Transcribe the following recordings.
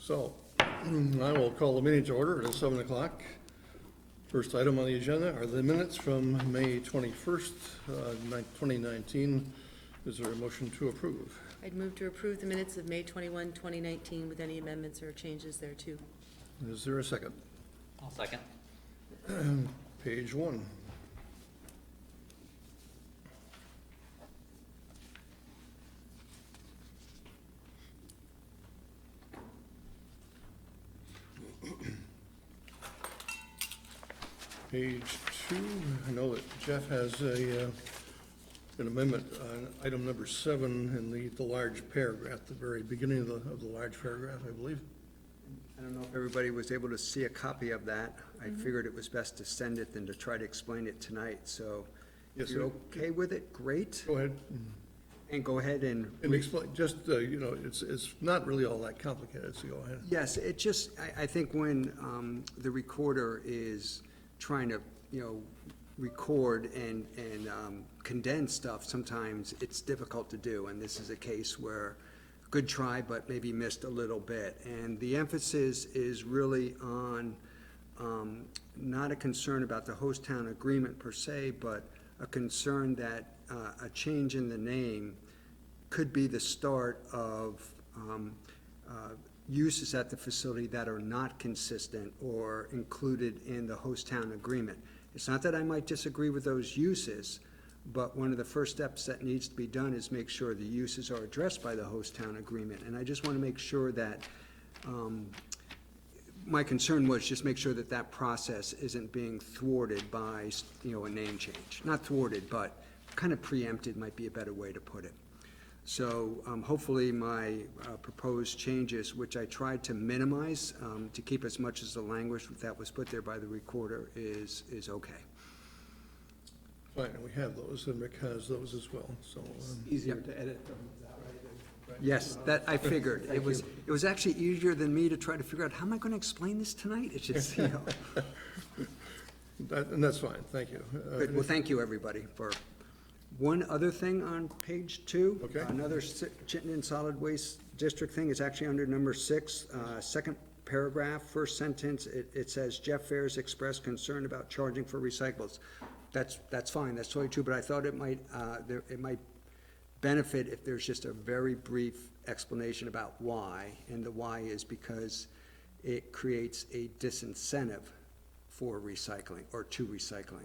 So, I will call the meeting to order at 7 o'clock. First item on the agenda are the minutes from May 21st, 2019. Is there a motion to approve? I'd move to approve the minutes of May 21, 2019 with any amendments or changes thereto. Is there a second? I'll second. Page 1. Page 2, I know that Jeff has an amendment on item number 7 in the large paragraph, the very beginning of the large paragraph, I believe. I don't know if everybody was able to see a copy of that. I figured it was best to send it than to try to explain it tonight, so Yes, if you're sir. okay with it, great. Go ahead. And go ahead and, And explain, just, it's not really all that complicated, so go ahead. yes, it just, I think when the recorder is trying to, record and condense stuff, sometimes it's difficult to do, and this is a case where good try, but maybe missed a little bit. And the emphasis is really on not a concern about the host town agreement per se, but a concern that a change in the name could be the start of uses at the facility that are not consistent or included in the host town agreement. It's not that I might disagree with those uses, but one of the first steps that needs to be done is make sure the uses are addressed by the host town agreement. And I just want to make sure that, my concern was just make sure that that process isn't being thwarted by, a name change. Not thwarted, but kind of preempted might be a better way to put it. So hopefully my proposed changes, which I tried to minimize to keep as much as the language that was put there by the recorder, is okay. Fine, and we have those, and Rick has those as well, so. Easier to edit them, is that right? Yes, that I figured. It was actually easier than me to try to figure out, how am I going to explain this tonight? It's just, And that's fine, thank you. Good. Well, thank you, everybody, for. One other thing on page 2. Okay. Another Chittenden Solid Waste District thing is actually under number 6, second paragraph, first sentence. It says, Jeff Fair's expressed concern about charging for recyclables. That's fine, that's totally true, but I thought it might benefit if there's just a very brief explanation about why, and the why is because it creates a disincentive for recycling, or to recycle,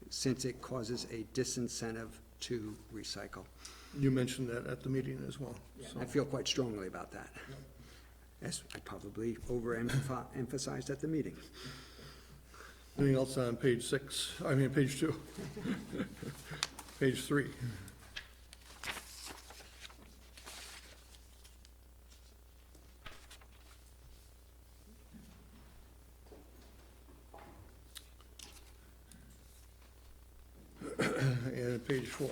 since it causes a disincentive to recycle. You mentioned that at the meeting as well. So. I feel quite strongly about that, as I probably overemphasized at the meeting. Anything else on page 6, page 2? Page 3. And page 4.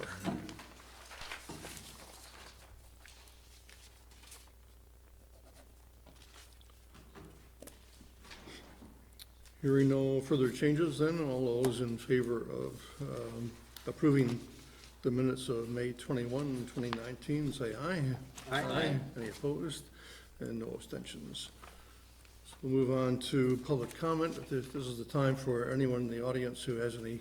Hearing no further changes, then all those in favor of approving the minutes of May 21, 2019, say aye. Aye. Any opposed? And no abstentions. So we'll move on to public comment. This is the time for anyone in the audience who has any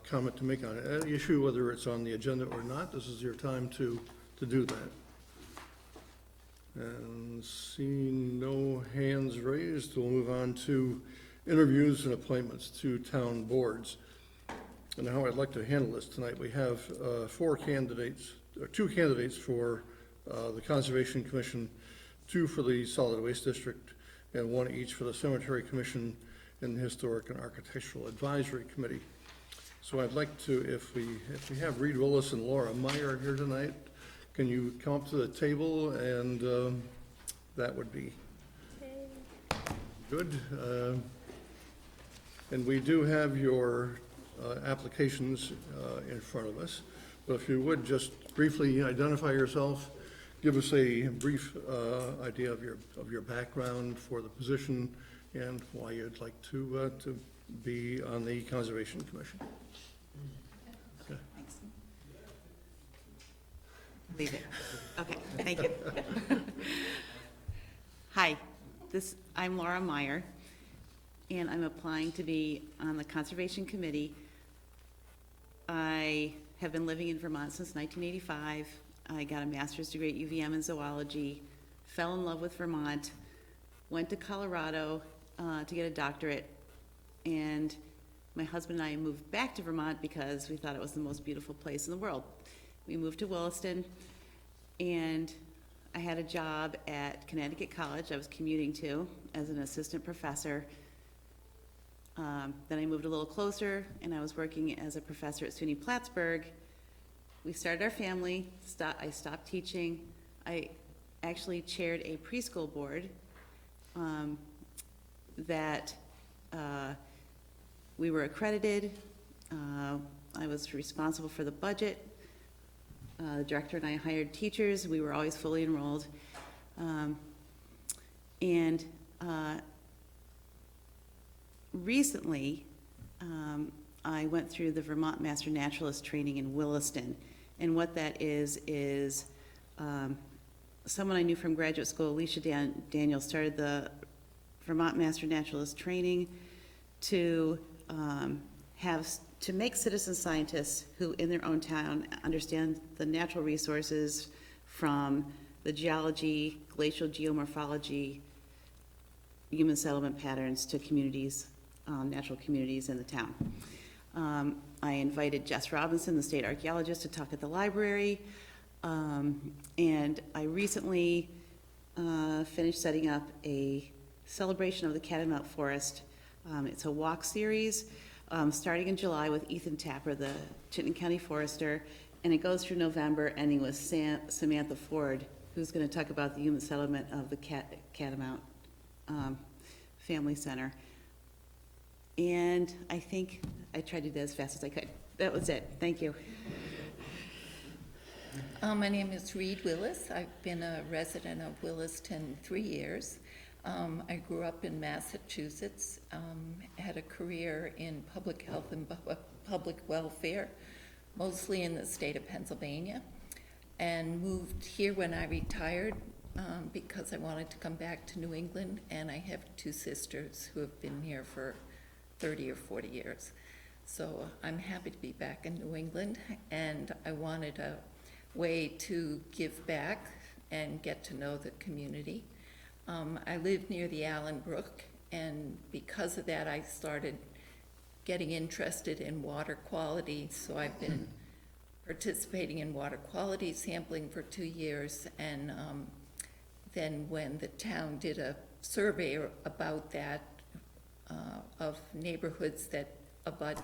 comment to make on any issue, whether it's on the agenda or not. This is your time to do that. And seeing no hands raised, we'll move on to interviews and appointments to town boards. And how I'd like to handle this tonight, we have 2 candidates for the Conservation Commission, 2 for the Solid Waste District, and 1 each for the Cemetery Commission and the Historic and Architectural Advisory Committee. So I'd like to, if we have Reed Willis and Laura Meyer here tonight, can you come up to the table, and that would be good. And we do have your applications in front of us, but if you would just briefly identify yourself, give us a brief idea of your background for the position and why you'd like to be on the Conservation Commission. Okay, thanks. Leave it. Okay, thank you. Hi, I'm Laura Meyer, and I'm applying to be on the Conservation Committee. I have been living in Vermont since 1985. I got a master's degree at UVM in zoology, fell in love with Vermont, went to Colorado to get a doctorate, and my husband and I moved back to Vermont because we thought it was the most beautiful place in the world. We moved to Williston, and I had a job at Connecticut College I was commuting to as an assistant professor. Then I moved a little closer, and I was working as a professor at SUNY Plattsburgh. We started our family. I stopped teaching. I actually chaired a preschool board that we were accredited. I was responsible for the budget. The director and I hired teachers. We were always fully enrolled. Recently, I went through the Vermont Master Naturalist training in Williston. And what that is someone I knew from graduate school, Alicia Daniel, started the Vermont Master Naturalist training to make citizen scientists who in their own town understand the natural resources from the geology, glacial geomorphology, human settlement patterns to communities, natural communities in the town. I invited Jess Robinson, the state archaeologist, to talk at the library, and I recently finished setting up a celebration of the Catamount Forest. It's a walk series starting in July with Ethan Tapper, the Chittenden County Forester, and it goes through November, ending with Samantha Ford, who's going to talk about the human settlement of the Catamount Family Center. And I think I tried to do that as fast as I could. That was it. Thank you. My name is Reed Willis. I've been a resident of Williston 3 years. I grew up in Massachusetts, had a career in public health and public welfare, mostly in the state of Pennsylvania, and moved here when I retired because I wanted to come back to New England, and I have 2 sisters who have been here for 30 or 40 years. So I'm happy to be back in New England, and I wanted a way to give back and get to know the community. I live near the Allen Brook, and because of that I started getting interested in water quality, so I've been participating in water quality sampling for 2 years, and then when the town did a survey about that, of neighborhoods that abut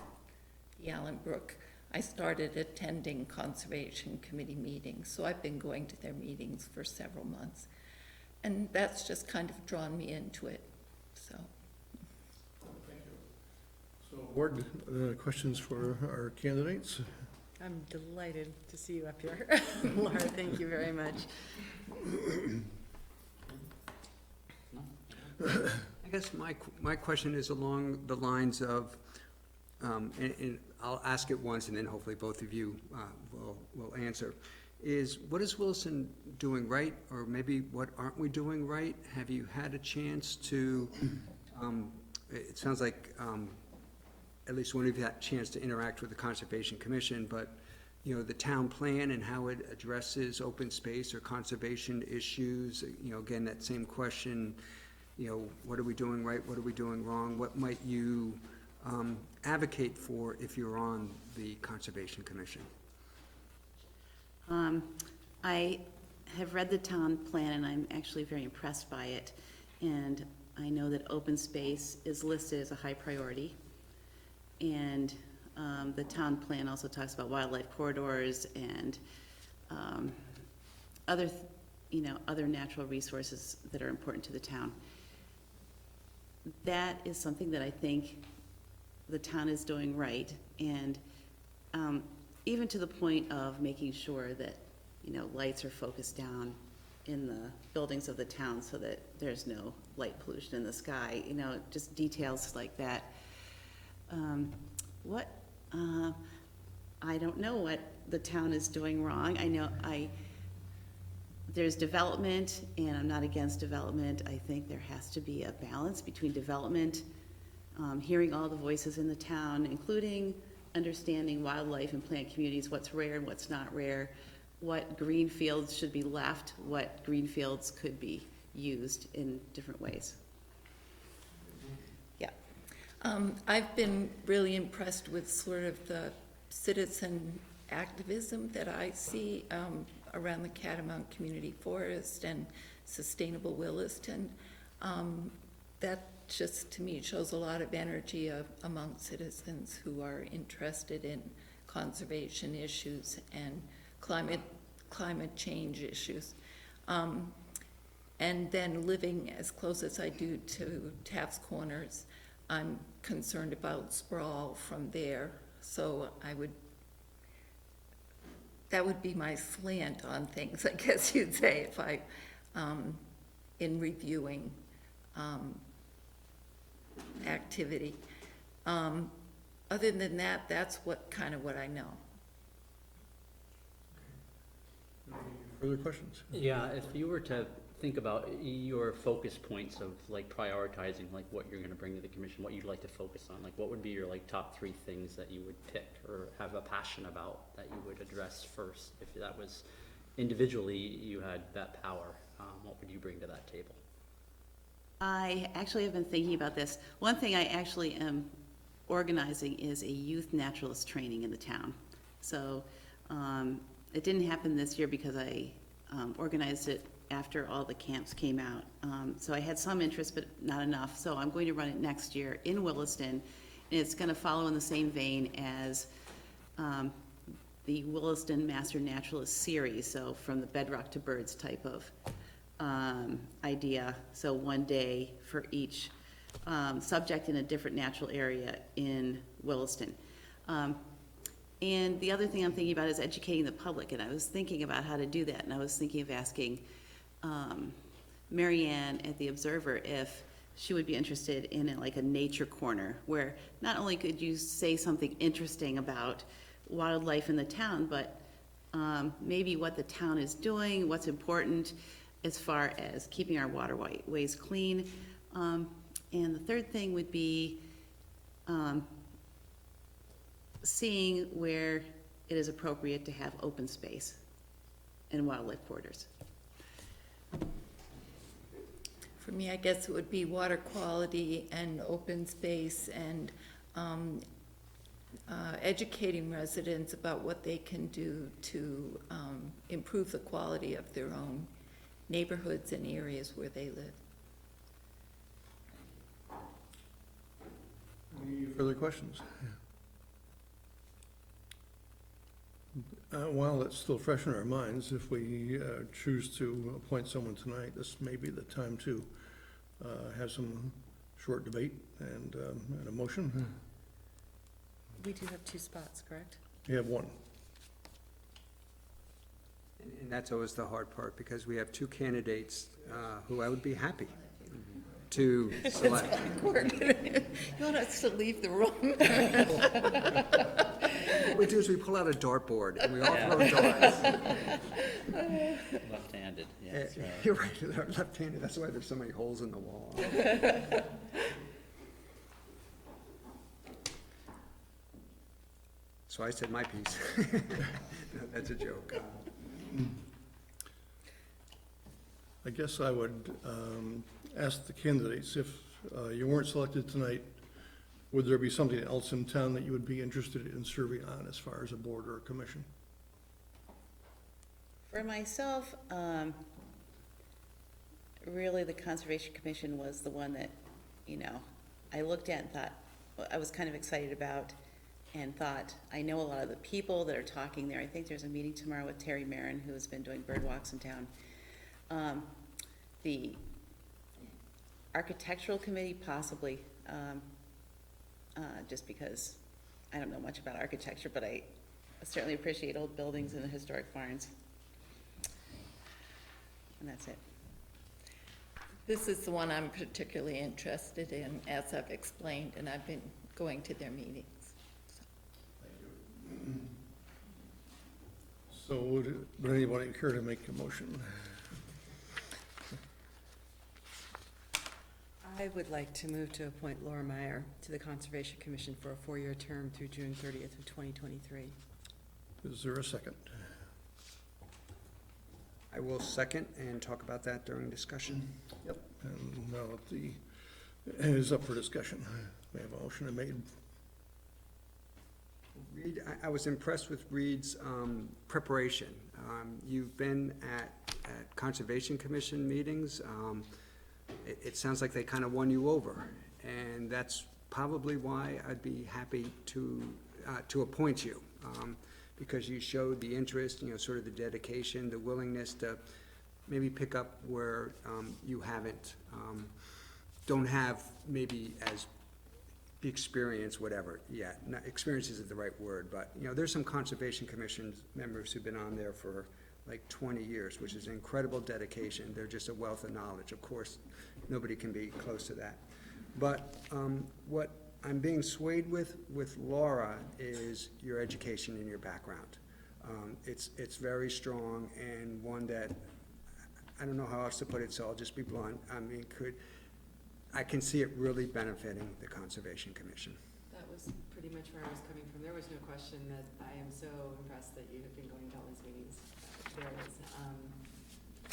the Allen Brook, I started attending Conservation Committee meetings, so I've been going to their meetings for several months. And that's just kind of drawn me into it, so. Thank you. So, board, questions for our candidates? I'm delighted to see you up here. Laura, thank you very much. I guess my question is along the lines of, and I'll ask it once and then hopefully both of you will answer, is what is Williston doing right, or maybe what aren't we doing right? Have you had a chance to, it sounds like at least one of you had a chance to interact with the Conservation Commission, but you know, the town plan and how it addresses open space or conservation issues, you know, again, that same question, you know, what are we doing right, what are we doing wrong, what might you advocate for if you're on the Conservation Commission? I have read the town plan, and I'm actually very impressed by it, and I know that open space is listed as a high priority, and the town plan also talks about wildlife corridors and other natural resources that are important to the town. That is something that I think the town is doing right, and even to the point of making sure that, you know, lights are focused down in the buildings of the town so that there's no light pollution in the sky, you know, just details like that. I don't know what the town is doing wrong. I know there's development, and I'm not against development. I think there has to be a balance between development, hearing all the voices in the town, including understanding wildlife and plant communities, what's rare and what's not rare, what green fields should be left, what green fields could be used in different ways. Yeah. I've been really impressed with sort of the citizen activism that I see around the Catamount Community Forest and Sustainable Williston. That just, to me, shows a lot of energy among citizens who are interested in conservation issues and climate change issues. And then living as close as I do to Taft's Corners, I'm concerned about sprawl from there. So that would be my slant on things, I guess you'd say, if I, in reviewing activity. Other than that, that's what I know. Further questions? Yeah, if you were to think about your focus points of like prioritizing like what you're gonna bring to the commission, what you'd like to focus on, like what would be your like top 3 things that you would pick or have a passion about that you would address first? If that was individually you had that power, what would you bring to that table? I actually have been thinking about this. One thing I actually am organizing is a youth naturalist training in the town. So it didn't happen this year because I organized it after all the camps came out. So I had some interest, but not enough. So I'm going to run it next year in Williston. And it's going to follow in the same vein as the Williston Master Naturalist series. So from the bedrock to birds type of idea. So one day for each subject in a different natural area in Williston. And the other thing I'm thinking about is educating the public, and I was thinking about how to do that, and I was thinking of asking Mary Ann at the Observer if she would be interested in like a nature corner, where not only could you say something interesting about wildlife in the town, but maybe what the town is doing, what's important as far as keeping our waterways clean. And the third thing would be seeing where it is appropriate to have open space and wildlife corridors. For me, I guess it would be water quality and open space and educating residents about what they can do to improve the quality of their own neighborhoods and areas where they live. Any further questions? While it's still fresh in our minds, if we choose to appoint someone tonight, this may be the time to have some short debate and a motion. We do have 2 spots, correct? You have one. And that's always the hard part, because we have 2 candidates who I would be happy to select. You want us to leave the room? What we do is we pull out a dartboard and we all throw darts. Left-handed, yeah, that's right. You're right, they're left-handed, that's why there's so many holes in the wall. So I said my piece. No, that's a joke. I guess I would ask the candidates, if you weren't selected tonight, would there be something else in town that you would be interested in serving on as far as a board or a commission? For myself, really the Conservation Commission was the one that, I looked at and thought, I was kind of excited about, and thought, I know a lot of the people that are talking there. I think there's a meeting tomorrow with Terry Marin, who has been doing bird walks in town. The Architectural Committee, possibly, just because I don't know much about architecture, but I certainly appreciate old buildings and the historic barns. And that's it. This is the one I'm particularly interested in, as I've explained, and I've been going to their meetings. So would anybody care to make a motion? I would like to move to appoint Laura Meyer to the Conservation Commission for a 4-year term through June 30th of 2023. Is there a second? I will second and talk about that during discussion. Yep. And now it is up for discussion. We have a motion made. Reed, I was impressed with Reed's preparation. You've been at Conservation Commission meetings. It sounds like they kind of won you over, and that's probably why I'd be happy to appoint you, because you showed the interest, sort of the dedication, the willingness to maybe pick up where you don't have maybe as the experience, whatever, yet. Experience isn't the right word, but, there's some Conservation Commission members who've been on there for like 20 years, which is incredible dedication. They're just a wealth of knowledge. Of course, nobody can be close to that. But what I'm being swayed with Laura is your education and your background. It's very strong, and one that, I don't know how else to put it, so I'll just be blunt. I can see it really benefiting the Conservation Commission. That was pretty much where I was coming from. There was no question that I am so impressed that you have been going to all these meetings. There is,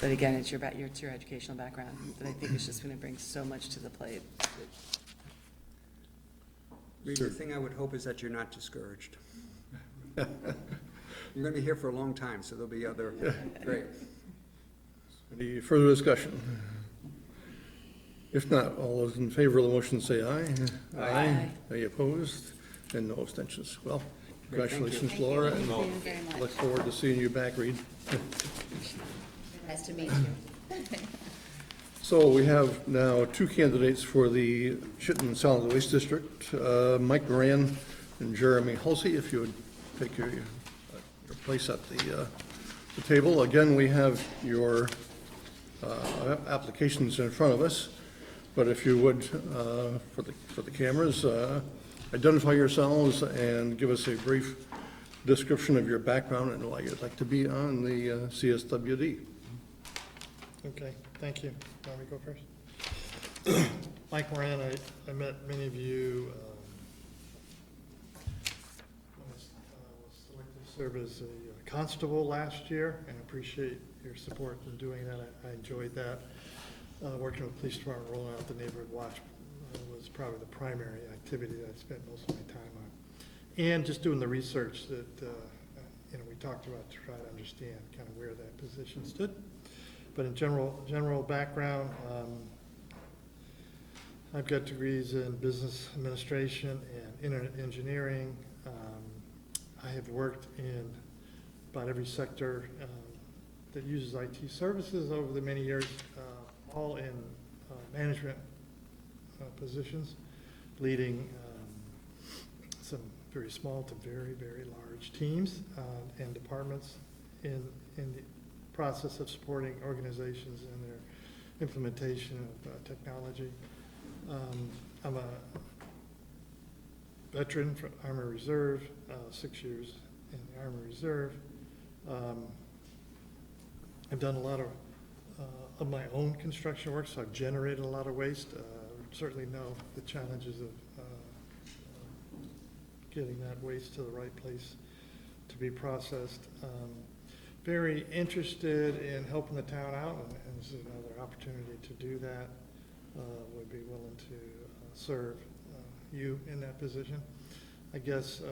but again, it's your educational background that I think is just going to bring so much to the plate. Reed, the thing I would hope is that you're not discouraged. You're gonna be here for a long time, so there'll be other, great. Any further discussion? If not, all those in favor of the motion say aye. Aye. Any opposed? And no abstentions. Well, Great, thank you. congratulations, Laura, and Thank you very much. look forward to seeing you back, Reed. Nice to meet you. So we have now 2 candidates for the Chittenden Solid Waste District, Mike Moran and Jeremy Hulsey. If you would take your place at the table. Again, we have your applications in front of us, but if you would, for the cameras, identify yourselves and give us a brief description of your background and why you'd like to be on the CSWD. Okay, thank you. Want me to go first? Mike Moran, I met many of you when I was selected to serve as a constable last year, and appreciate your support in doing that. I enjoyed that. Working with the police department, rolling out the neighborhood watch was probably the primary activity that I spent most of my time on. And just doing the research that we talked about to try to understand kind of where that position stood. But in general background, I've got degrees in business administration and internet engineering. I have worked in about every sector that uses IT services over the many years, all in management positions, leading some very small to very, very large teams and departments in the process of supporting organizations in their implementation of technology. I'm a veteran from Army Reserve, 6 years in the Army Reserve. I've done a lot of my own construction work, so I've generated a lot of waste. Certainly know the challenges of getting that waste to the right place to be processed. Very interested in helping the town out, and this is another opportunity to do that. Would be willing to serve you in that position. I guess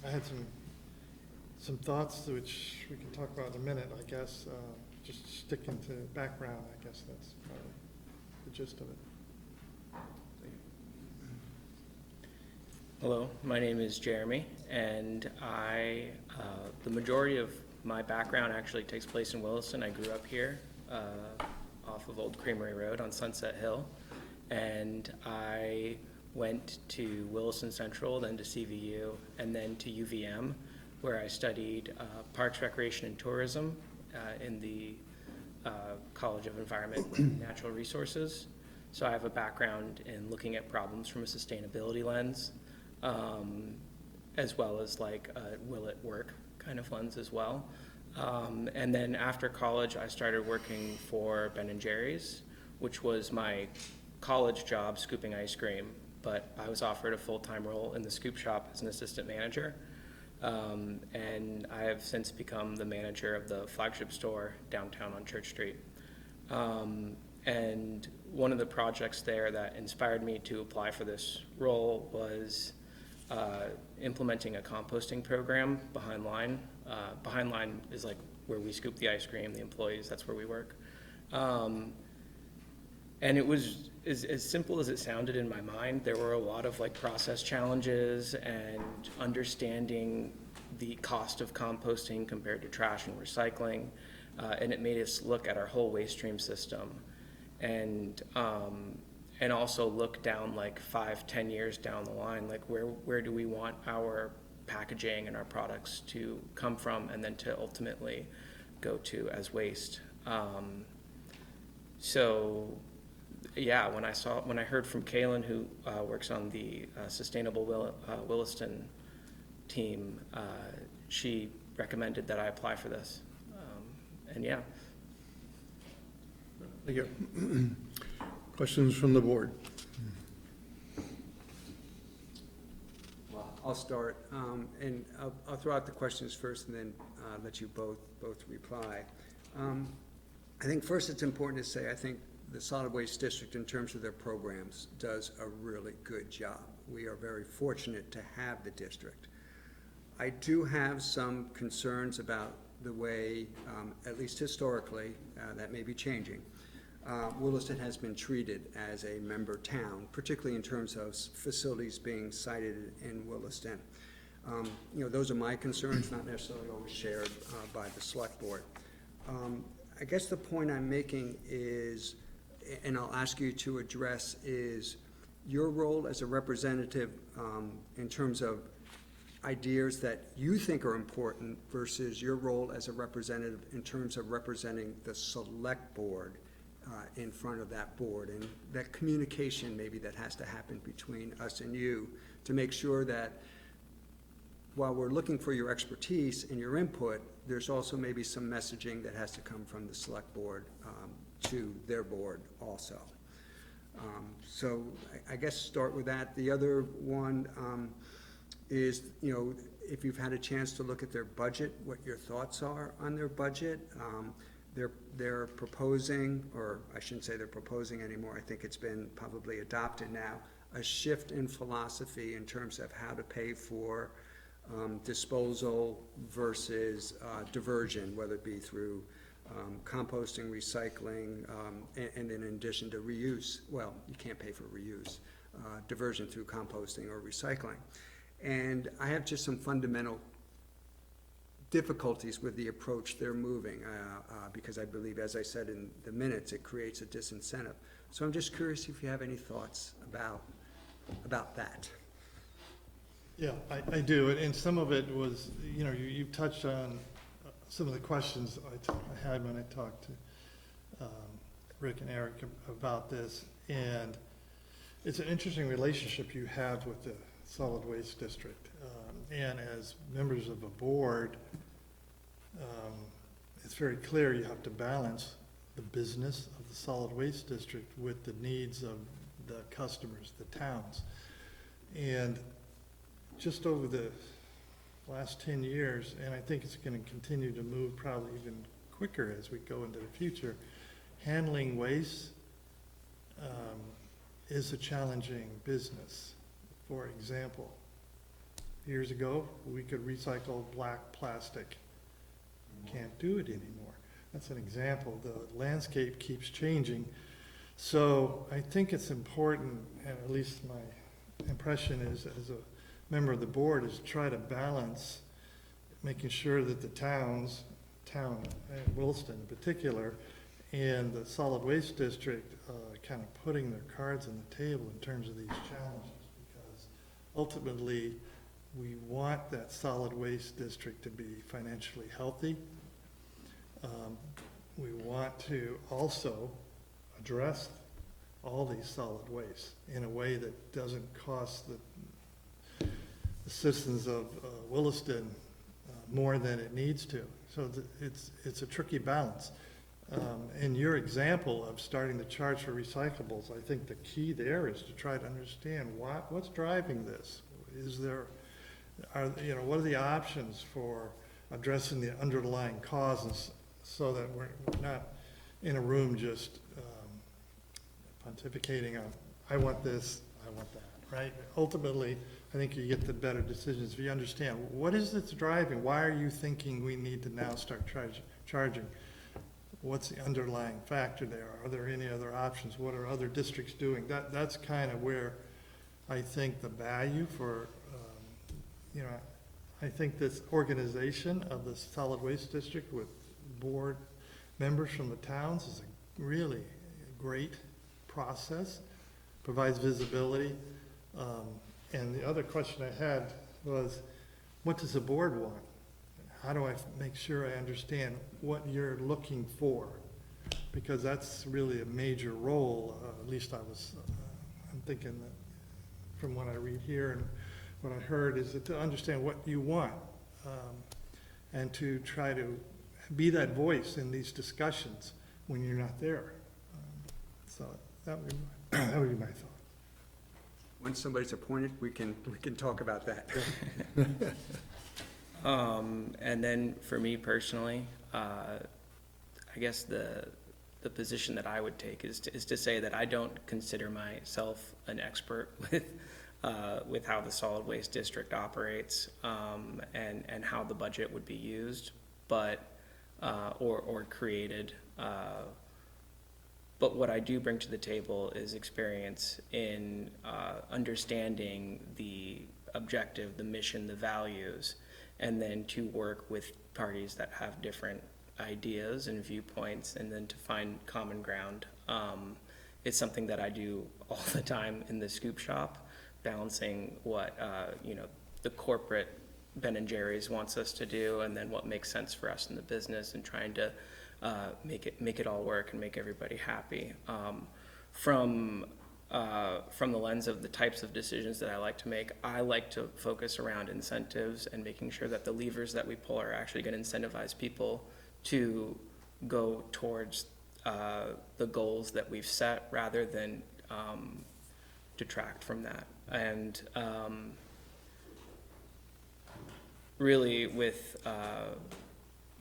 I had some thoughts which we can talk about in a minute. I guess just sticking to background, I guess that's probably the gist of it. Hello, my name is Jeremy, and the majority of my background actually takes place in Williston. I grew up here off of Old Creamery Road on Sunset Hill, and I went to Williston Central, then to CVU, and then to UVM, where I studied Parks, Recreation, and Tourism in the College of Environment and Natural Resources. So I have a background in looking at problems from a sustainability lens, as well as like a will it work kind of lens as well. And then after college, I started working for Ben & Jerry's, which was my college job scooping ice cream, but I was offered a full-time role in the scoop shop as an assistant manager. And I have since become the manager of the flagship store downtown on Church Street. And one of the projects there that inspired me to apply for this role was implementing a composting program behind line. Behind line is like where we scoop the ice cream, the employees, that's where we work. And it was as simple as it sounded in my mind. There were a lot of like process challenges and understanding the cost of composting compared to trash and recycling. And it made us look at our whole waste stream system and also look down like 5-10 years down the line, like where do we want our packaging and our products to come from and then to ultimately go to as waste. So yeah, when I heard from Kaylin, who works on the Sustainable Williston team, she recommended that I apply for this. And yeah. Thank you. Questions from the board? Well, I'll start, and I'll throw out the questions first and then let you both reply. I think first it's important to say, I think the Solid Waste District, in terms of their programs, does a really good job. We are very fortunate to have the district. I do have some concerns about the way, at least historically, that may be changing. Williston has been treated as a member town, particularly in terms of facilities being sited in Williston. Those are my concerns, not necessarily always shared by the select board. I guess the point I'm making is, and I'll ask you to address, is your role as a representative in terms of ideas that you think are important versus your role as a representative in terms of representing the select board in front of that board, and that communication maybe that has to happen between us and you to make sure that while we're looking for your expertise and your input, there's also maybe some messaging that has to come from the select board to their board also. So I guess start with that. The other one is, if you've had a chance to look at their budget, what your thoughts are on their budget. They're proposing, or I shouldn't say they're proposing anymore, I think it's been probably adopted now, a shift in philosophy in terms of how to pay for disposal versus diversion, whether it be through composting, recycling, and then in addition to reuse. Well, you can't pay for reuse. Diversion through composting or recycling. And I have just some fundamental difficulties with the approach they're moving, because I believe, as I said in the minutes, it creates a disincentive. So I'm just curious if you have any thoughts about that. Yeah, I do, and some of it was, you touched on some of the questions I had when I talked to Rick and Eric about this, and it's an interesting relationship you have with the Solid Waste District, and as members of a board, it's very clear you have to balance the business of the Solid Waste District with the needs of the customers, the towns. And just over the last 10 years, and I think it's going to continue to move probably even quicker as we go into the future, handling waste is a challenging business. For example, years ago, we could recycle black plastic. Can't do it anymore. That's an example. The landscape keeps changing. So I think it's important, and at least my impression is, as a member of the board, is try to balance making sure that the town, and Williston in particular, and the Solid Waste District kind of putting their cards on the table in terms of these challenges, because ultimately we want that Solid Waste District to be financially healthy. We want to also address all these solid wastes in a way that doesn't cost the citizens of Williston more than it needs to. So it's a tricky balance. In your example of starting the charge for recyclables, I think the key there is to try to understand what's driving this. What are the options for addressing the underlying causes so that we're not in a room just pontificating on, I want this, I want that, right? Ultimately, I think you get the better decisions if you understand what is it's driving. Why are you thinking we need to now start charging? What's the underlying factor there? Are there any other options? What are other districts doing? That's kind of where I think the value for, I think this organization of the solid waste district with board members from the towns is a really great process, provides visibility. And the other question I had was, what does the board want? How do I make sure I understand what you're looking for? Because that's really a major role, at least I'm thinking that from what I read here and what I heard, is to understand what you want, and to try to be that voice in these discussions when you're not there. So that would be my thought. Once somebody's appointed, we can talk about that. And then for me personally, I guess the position that I would take is to say that I don't consider myself an expert with how the solid waste district operates, and how the budget would be used, but or created. But what I do bring to the table is experience in understanding the objective, the mission, the values, and then to work with parties that have different ideas and viewpoints, and then to find common ground. It's something that I do all the time in the scoop shop, balancing what the corporate Ben & Jerry's wants us to do, and then what makes sense for us in the business, and trying to make it all work and make everybody happy. From the lens of the types of decisions that I like to make, I like to focus around incentives and making sure that the levers that we pull are actually going to incentivize people to go towards the goals that we've set, rather than detract from that. And really, with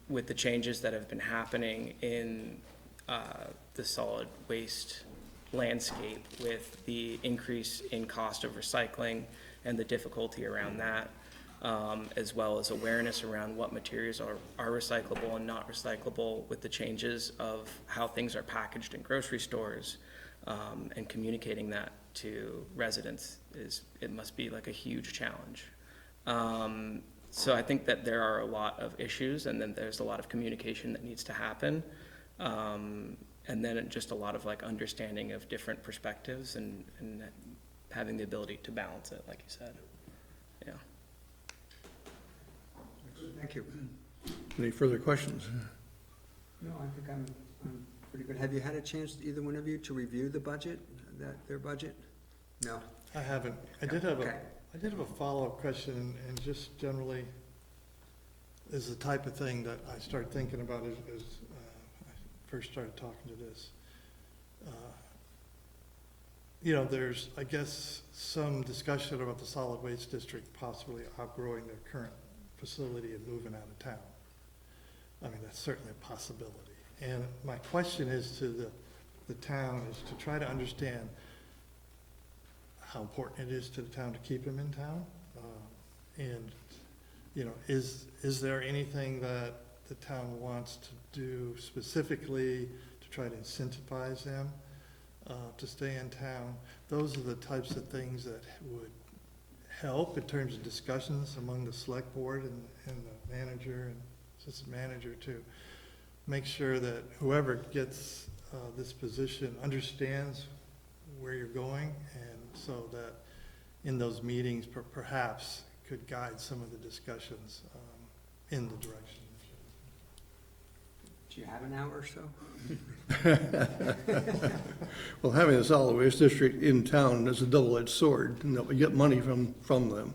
the changes that have been happening in the solid waste landscape, with the increase in cost of recycling and the difficulty around that, as well as awareness around what materials are recyclable and not recyclable, with the changes of how things are packaged in grocery stores, and communicating that to residents it must be like a huge challenge. So I think that there are a lot of issues, and then there's a lot of communication that needs to happen. And then just a lot of like understanding of different perspectives, and having the ability to balance it, like you said. Yeah. Thank you. Any further questions? No, I think I'm pretty good. Have you had a chance, either one of you, to review the budget, their budget? No? I haven't. I did have Okay. a follow-up question, and just generally is the type of thing that I started thinking about as I first started talking to this. There's, I guess, some discussion about the solid waste district possibly outgrowing their current facility and moving out of town. I mean, that's certainly a possibility. And my question is to the town is to try to understand how important it is to the town to keep them in town. Is there anything that the town wants to do specifically to try to incentivize them to stay in town? Those are the types of things that would help in terms of discussions among the select board and the manager and assistant manager, to make sure that whoever gets this position understands where you're going, and so that in those meetings perhaps could guide some of the discussions in the direction. Do you have an hour or so? Well, having a solid waste district in town is a double-edged sword, and that we get money from them.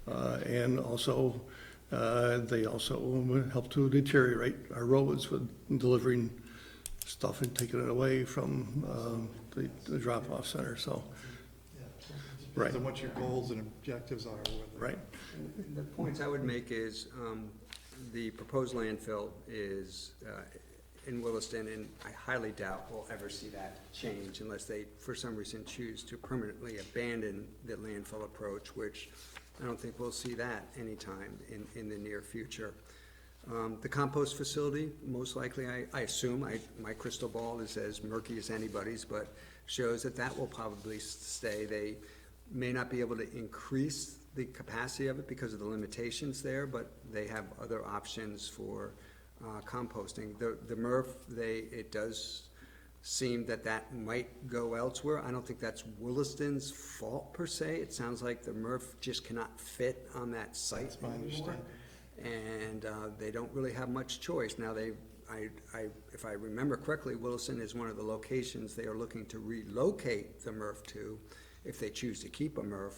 And also, they also help to deteriorate our roads with delivering stuff and taking it away from the drop-off center, so, Yeah. Right. Depends on what your goals and objectives are. whether- right. And the points I would make is, the proposed landfill is in Williston, and I highly doubt we'll ever see that change unless they, for some reason, choose to permanently abandon the landfill approach, which I don't think we'll see that anytime in the near future. The compost facility, most likely, I assume, my crystal ball is as murky as anybody's, but shows that that will probably stay. They may not be able to increase the capacity of it because of the limitations there, but they have other options for composting. The MRF, it does seem that might go elsewhere. I don't think that's Williston's fault per se. It sounds like the MRF just cannot fit on that site That's my anymore. understanding. And they don't really have much choice. Now, if I remember correctly, Williston is one of the locations they are looking to relocate the MRF to, if they choose to keep a MRF.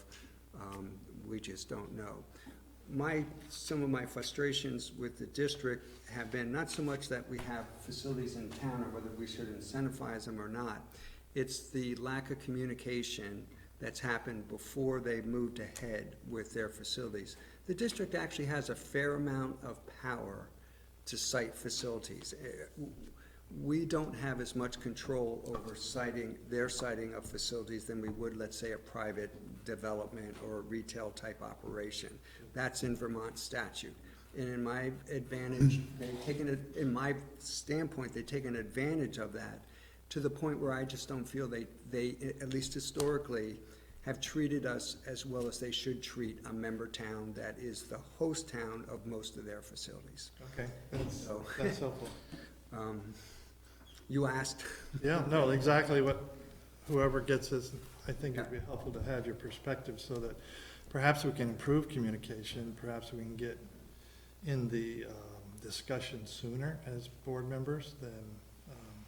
We just don't know. Some of my frustrations with the district have been not so much that we have facilities in town or whether we should incentivize them or not. It's the lack of communication that's happened before they moved ahead with their facilities. The district actually has a fair amount of power to site facilities. We don't have as much control over their siting of facilities than we would, let's say, a private development or a retail type operation. That's in Vermont statute. And in my advantage, in my standpoint, they've taken advantage of that to the point where I just don't feel they, at least historically, have treated us as well as they should treat a member town that is the host town of most of their facilities. Okay, that's So- helpful. You asked. Yeah, no, exactly what, whoever gets this, I think it'd be helpful to have your perspective so that perhaps we can improve communication, perhaps we can get in the discussion sooner as board members than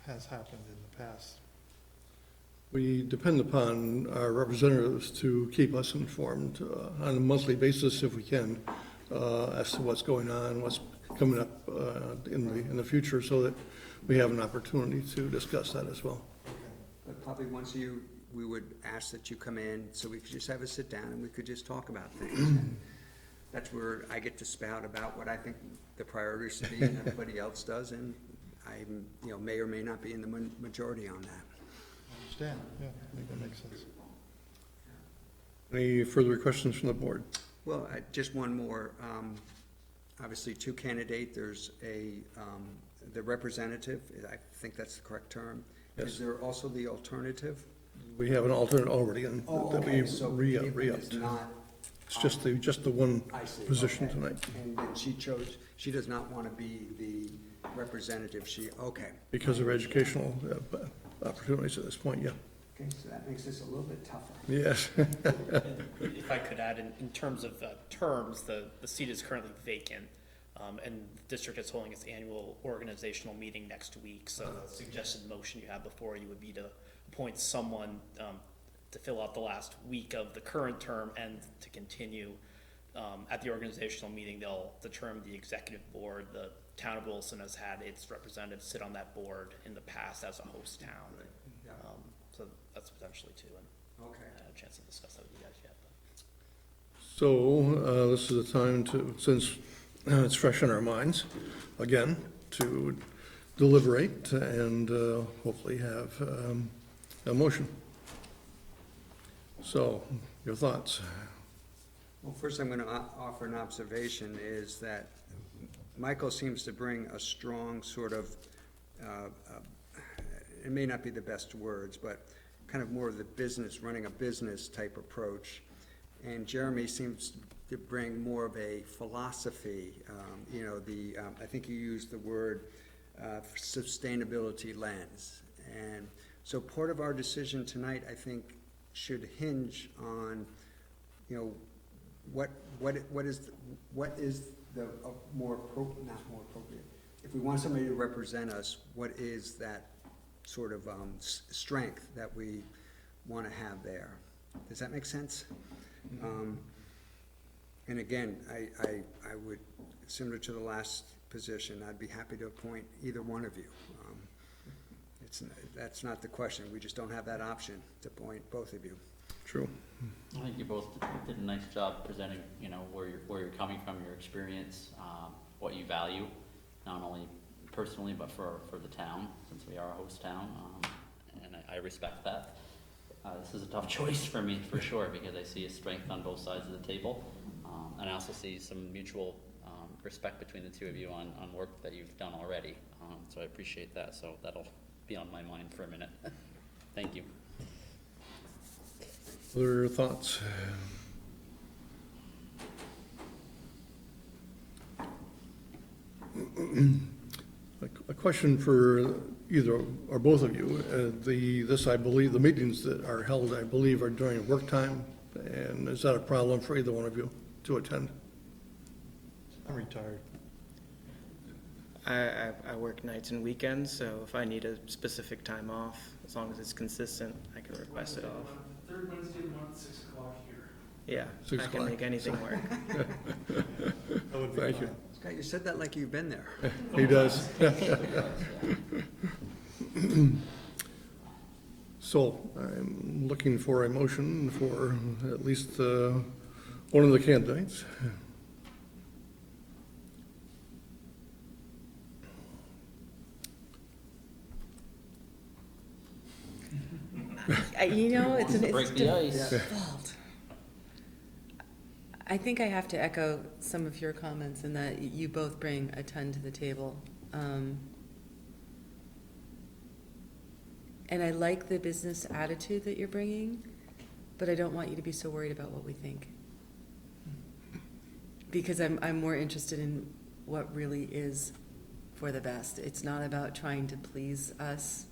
has happened in the past. We depend upon our representatives to keep us informed on a monthly basis if we can, as to what's going on, what's coming up in the future, so that we have an opportunity to discuss that as well. But probably we would ask that you come in so we could just have a sit down and we could just talk about things. And that's where I get to spout about what I think the priorities should be and everybody else does, and I may or may not be in the majority on that. I understand, yeah, I think that makes sense. Any further questions from the board? Well, just one more. Obviously, two candidates. There's the representative, I think that's the correct term. Yes. Is there also the alternative? We have an alternate already, and that we So re-upped. it's not, It's just the one I see. position Okay. tonight, And then she does not want to be the representative, okay. because of educational opportunities at this point, yeah. Okay, so that makes this a little bit tougher. Yes. If I could add, in terms of terms, the seat is currently vacant, and the district is holding its annual organizational meeting next week, so the suggested motion you have before you would be to appoint someone to fill out the last week of the current term and to continue. At the organizational meeting, they'll determine the executive board. The town of Williston has had its representatives sit on that board in the past as a host town. Yeah. So that's potentially too, and Okay. I had a chance to discuss that with you guys yet. So, this is the time to, since it's fresh in our minds, again, to deliberate and hopefully have a motion. So, your thoughts? Well, first I'm going to offer an observation is that Michael seems to bring a strong sort of, it may not be the best words, but kind of more of the business, running a business type approach. And Jeremy seems to bring more of a philosophy, I think you used the word sustainability lens. And so part of our decision tonight, I think, should hinge on, what is the more appropriate, not more appropriate. If we want somebody to represent us, what is that sort of strength that we want to have there? Does that make sense? And again, I would, similar to the last position, I'd be happy to appoint either one of you. That's not the question. We just don't have that option to point both of you. True. I think you both did a nice job presenting, you know, where you're coming from, your experience, what you value, not only personally, but for the town, since we are a host town, and I respect that. This is a tough choice for me, for sure, because I see a strength on both sides of the table, and I also see some mutual respect between the two of you on work that you've done already, so I appreciate that, so that'll be on my mind for a minute. Thank you. Other thoughts? A question for either or both of you. I believe, the meetings that are held, I believe, are during work time, and is that a problem for either one of you to attend? I'm retired. I work nights and weekends, so if I need a specific time off, as long as it's consistent, I can request it off. Third Wednesday of the month, 6 o'clock here. Yeah, 6 I can o'clock. make anything work. That would be Thank you. fine. Scott, you said that like you've been there. He does. So I'm looking for a motion for at least one of the candidates. You know, it's Break the ice. difficult. I think I have to echo some of your comments in that you both bring a ton to the table. And I like the business attitude that you're bringing, but I don't want you to be so worried about what we think. Because I'm more interested in what really is for the best. It's not about trying to please us.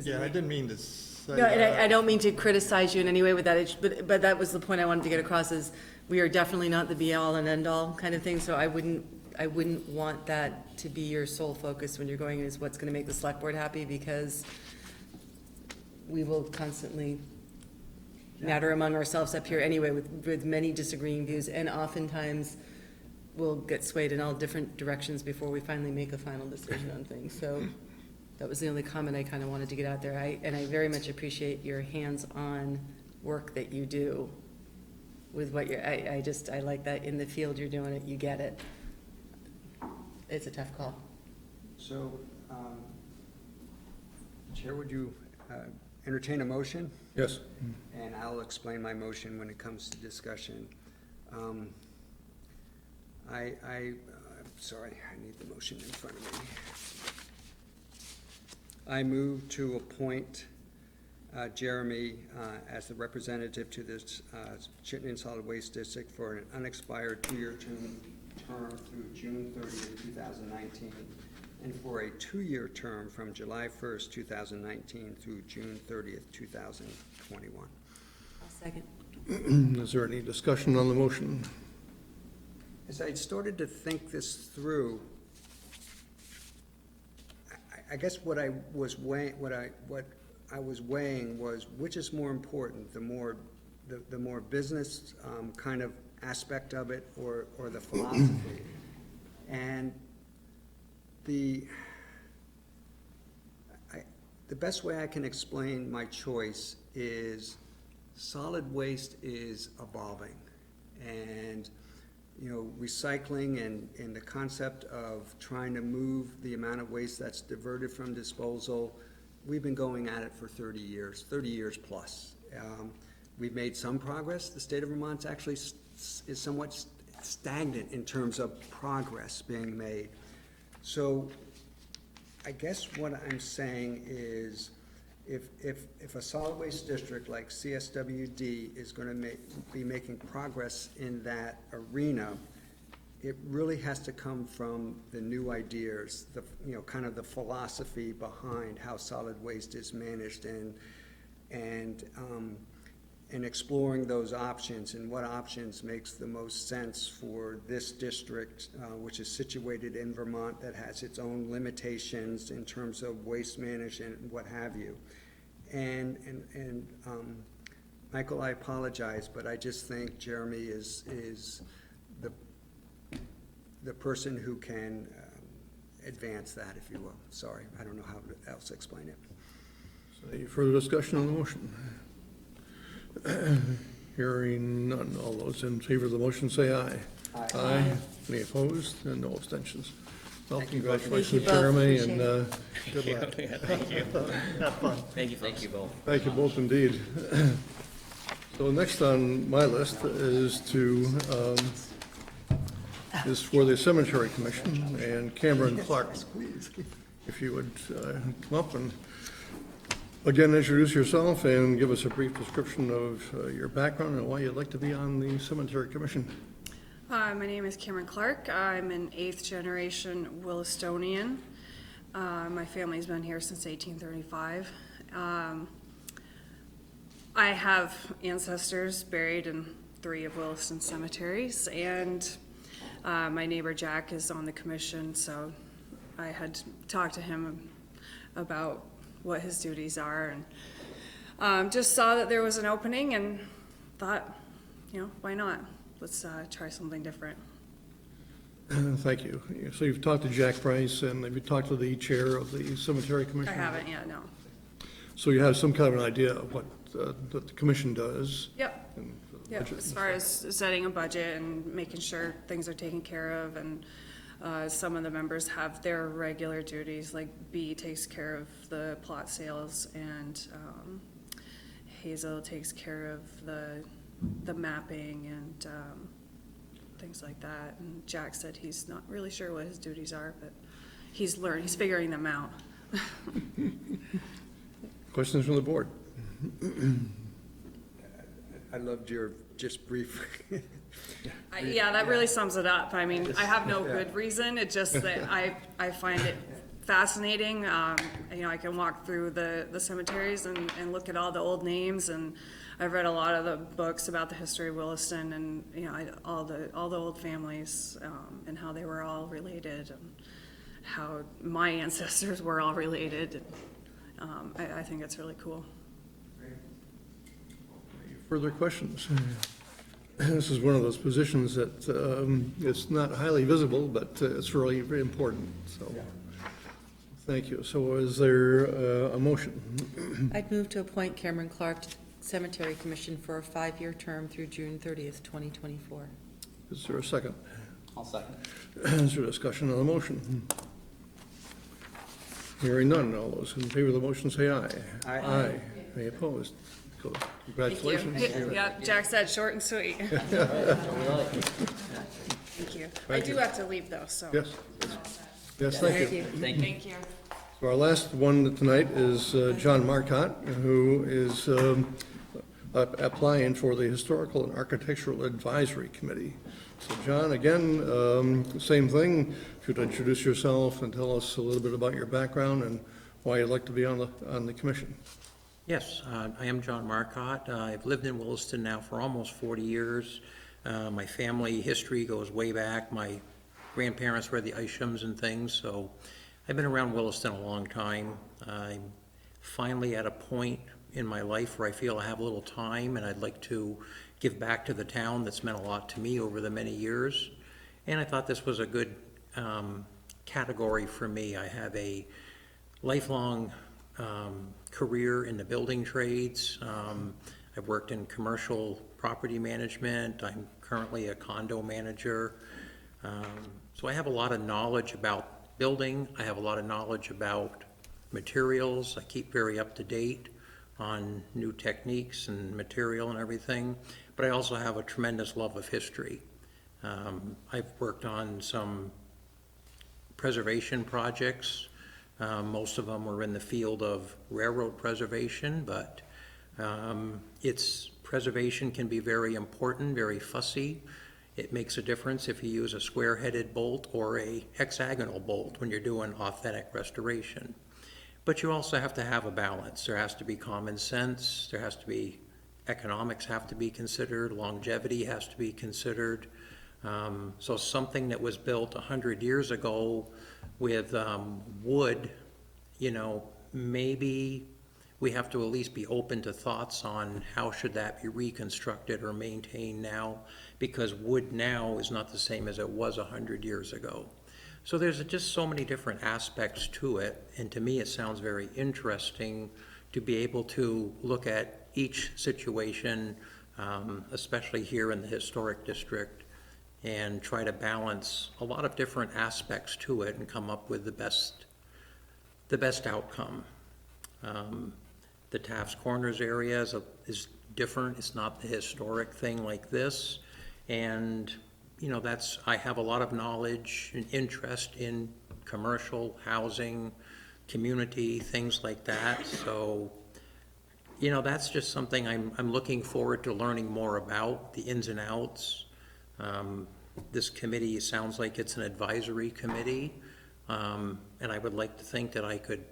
Yeah, I didn't mean to say No, and that. I don't mean to criticize you in any way with that, but that was the point I wanted to get across, is we are definitely not the be-all and end-all kind of thing, so I wouldn't want that to be your sole focus when you're going, is what's gonna make the select board happy, because we will constantly natter among ourselves up here anyway with many disagreeing views, and oftentimes we'll get swayed in all different directions before we finally make a final decision on things, so that was the only comment I kind of wanted to get out there. And I very much appreciate your hands-on work that you do with what you're, I like that in the field you're doing it, you get it. It's a tough call. So, Chair, would you entertain a motion? Yes. And I'll explain my motion when it comes to discussion. I'm sorry, I need the motion in front of me. I move to appoint Jeremy as the representative to this Chittenden Solid Waste District for an unexpired 2-year term through June 30th, 2019, and for a 2-year term from July 1st, 2019 through June 30th, 2021. I'll second. Is there any discussion on the motion? As I started to think this through, I guess what I was weighing was which is more important, the more business kind of aspect of it, or the philosophy. And the best way I can explain my choice is solid waste is evolving, and recycling and the concept of trying to move the amount of waste that's diverted from disposal, we've been going at it for 30 years plus. We've made some progress. The state of Vermont actually is somewhat stagnant in terms of progress being made. So I guess what I'm saying is if a solid waste district like CSWD is going to be making progress in that arena, it really has to come from the new ideas, kind of the philosophy behind how solid waste is managed, and exploring those options and what options makes the most sense for this district, which is situated in Vermont, that has its own limitations in terms of waste management and what have you. And Michael, I apologize, but I just think Jeremy is the person who can advance that, if you will. Sorry, I don't know how else to explain it. Any further discussion on the motion? Hearing none. All those in favor of the motion say aye. Aye. Any opposed? And no abstentions. Well, congratulations, Thank you both. Jeremy, Appreciate and it. good luck. Thank you. Have fun. Thank you. Thank you both. Thank you both indeed. So next on my list is is for the Cemetery Commission, and Cameron Clark. If you would come up and again introduce yourself and give us a brief description of your background and why you'd like to be on the Cemetery Commission. Hi, my name is Cameron Clark. I'm an 8th generation Willistonian. My family's been here since 1835. I have ancestors buried in 3 of Williston cemeteries, and my neighbor Jack is on the commission, so I had talked to him about what his duties are, and just saw that there was an opening and thought, why not? Let's try something different. Thank you. So you've talked to Jack Price, and have you talked to the chair of the Cemetery Commission? I haven't yet, no. So you have some kind of an idea of what the commission does? Yep. and Yep, budget as far as setting a budget and making sure things are taken care of, and some of the members have their regular duties, like B takes care of the plot sales, and Hazel takes care of the mapping and things like that. And Jack said he's not really sure what his duties are, but he's figuring them out. Questions from the board? I loved your just brief. Yeah, that really sums it up. I mean, I have no good reason. It's just that I find it fascinating. I can walk through the cemeteries and look at all the old names, and I've read a lot of the books about the history of Williston, and all the old families, and how they were all related, and how my ancestors were all related. I think it's really cool. Further questions? This is one of those positions that it's not highly visible, but it's really very important, so. Thank you. So is there a motion? I'd move to appoint Cameron Clark to Cemetery Commission for a 5-year term through June 30th, 2024. Is there a second? I'll second. Is there discussion on the motion? Hearing none. All those in favor of the motion say aye. Aye. Any opposed? Congratulations. Yep, Jack said short and sweet. Thank you. I do have to leave though, so. Yes. Yes, thank you. Thank you. So our last one tonight is John Marcotte, who is applying for the Historical and Architectural Advisory Committee. So John, again, same thing. If you'd introduce yourself and tell us a little bit about your background and why you'd like to be on the commission. Yes, I am John Marcotte. I've lived in Williston now for almost 40 years. My family history goes way back. My grandparents were the Ishams and things, so I've been around Williston a long time. I'm finally at a point in my life where I feel I have a little time and I'd like to give back to the town that's meant a lot to me over the many years. And I thought this was a good category for me. I have a lifelong career in the building trades. I've worked in commercial property management. I'm currently a condo manager. So I have a lot of knowledge about building. I have a lot of knowledge about materials. I keep very up to date on new techniques and material and everything. But I also have a tremendous love of history. I've worked on some preservation projects. Most of them were in the field of railroad preservation, but preservation can be very important, very fussy. It makes a difference if you use a square-headed bolt or a hexagonal bolt when you're doing authentic restoration. But you also have to have a balance. There has to be common sense, there has to be economics have to be considered, longevity has to be considered. So something that was built 100 years ago with wood, maybe we have to at least be open to thoughts on how should that be reconstructed or maintained now, because wood now is not the same as it was 100 years ago. So there's just so many different aspects to it, and to me, it sounds very interesting to be able to look at each situation, especially here in the historic district, and try to balance a lot of different aspects to it and come up with the best outcome. The Taft's Corners area is different. It's not the historic thing like this. And, you know, I have a lot of knowledge and interest in commercial housing, community, things like that. So, you know, that's just something I'm looking forward to learning more about, the ins and outs. This committee sounds like it's an advisory committee, and I would like to think that I could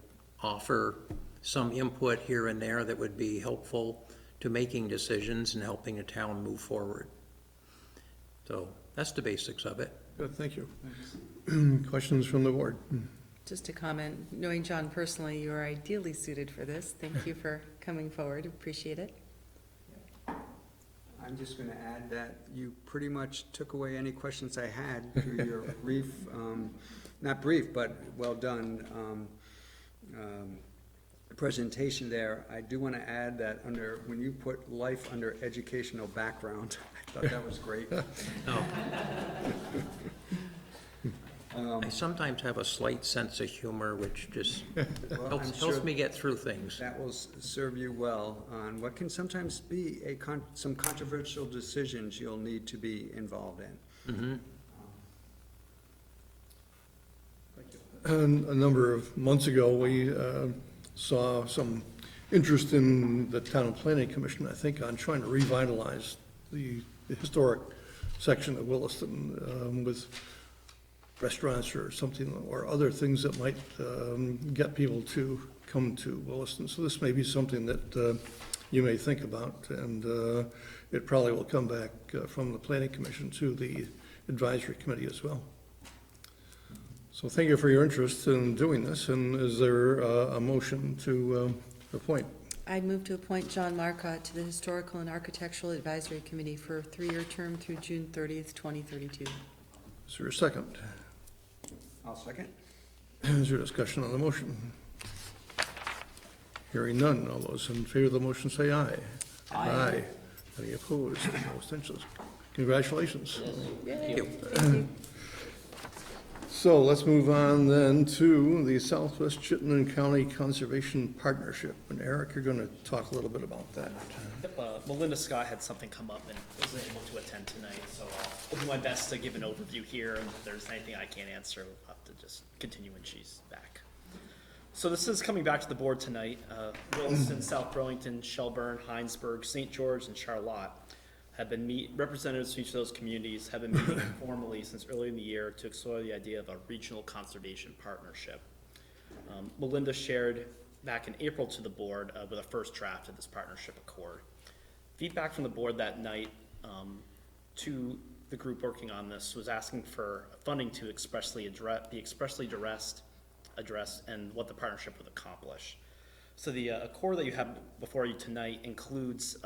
offer some input here and there that would be helpful to making decisions and helping the town move forward. So that's the basics of it. Good, thank you. Questions from the board? Just a comment, knowing John personally, you are ideally suited for this. Thank you for coming forward, appreciate it. I'm just going to add that you pretty much took away any questions I had through your brief, not brief, but well done presentation there. I do want to add that when you put life under educational background, I thought that was great. I sometimes have a slight sense of humor, which just Well, I'm helps sure me get through things. that will serve you well on what can sometimes be some controversial decisions you'll need to be involved in. Mm-hmm. A number of months ago, we saw some interest in the Town Planning Commission, I think, on trying to revitalize the historic section of Williston with restaurants or something, or other things that might get people to come to Williston. So this may be something that you may think about, and it probably will come back from the Planning Commission to the Advisory Committee as well. So thank you for your interest in doing this, and is there a motion to appoint? I'd move to appoint John Marcotte to the Historical and Architectural Advisory Committee for a 3-year term through June 30th, 2032. Is there a second? I'll second. Is there discussion on the motion? Hearing none, all those in favor of the motion say aye. Aye. Any opposed? No abstentions. Congratulations. Thank you. So let's move on then to the Southwest Chittenden County Conservation Partnership. And Eric, you're going to talk a little bit about that. Melinda Scott had something come up and wasn't able to attend tonight, so I'll do my best to give an overview here, and if there's anything I can't answer, we'll have to just continue when she's back. So this is coming back to the board tonight. Williston, South Burlington, Shelburne, Heinsberg, St. George, and Charlotte have been representatives from each of those communities have been meeting formally since early in the year to explore the idea of a regional conservation partnership. Melinda shared back in April to the board with a first draft of this partnership accord. Feedback from the board that night to the group working on this was asking for funding to expressly address and what the partnership would accomplish. So the accord that you have before you tonight includes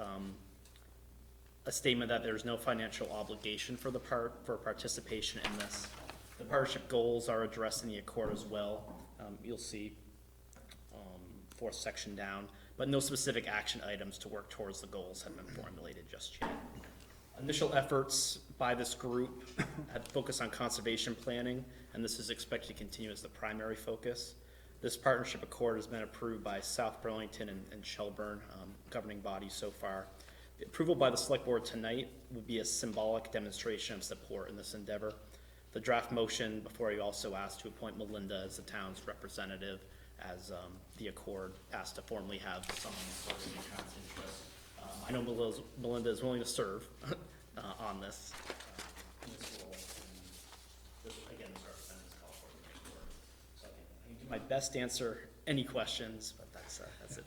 a statement that there's no financial obligation for participation in this. The partnership goals are addressed in the accord as well. You'll see fourth section down, but no specific action items to work towards the goals have been formulated just yet. Initial efforts by this group have focused on conservation planning, and this is expected to continue as the primary focus. This partnership accord has been approved by South Burlington and Shelburne governing bodies so far. The approval by the select board tonight would be a symbolic demonstration of support in this endeavor. The draft motion before you also asked to appoint Melinda as the town's representative, as the accord asked to formally have someone in the town's interest. I know Melinda is willing to serve on this role. And this, again, is representatives call for the next board. So I can do my best to answer any questions, but that's it.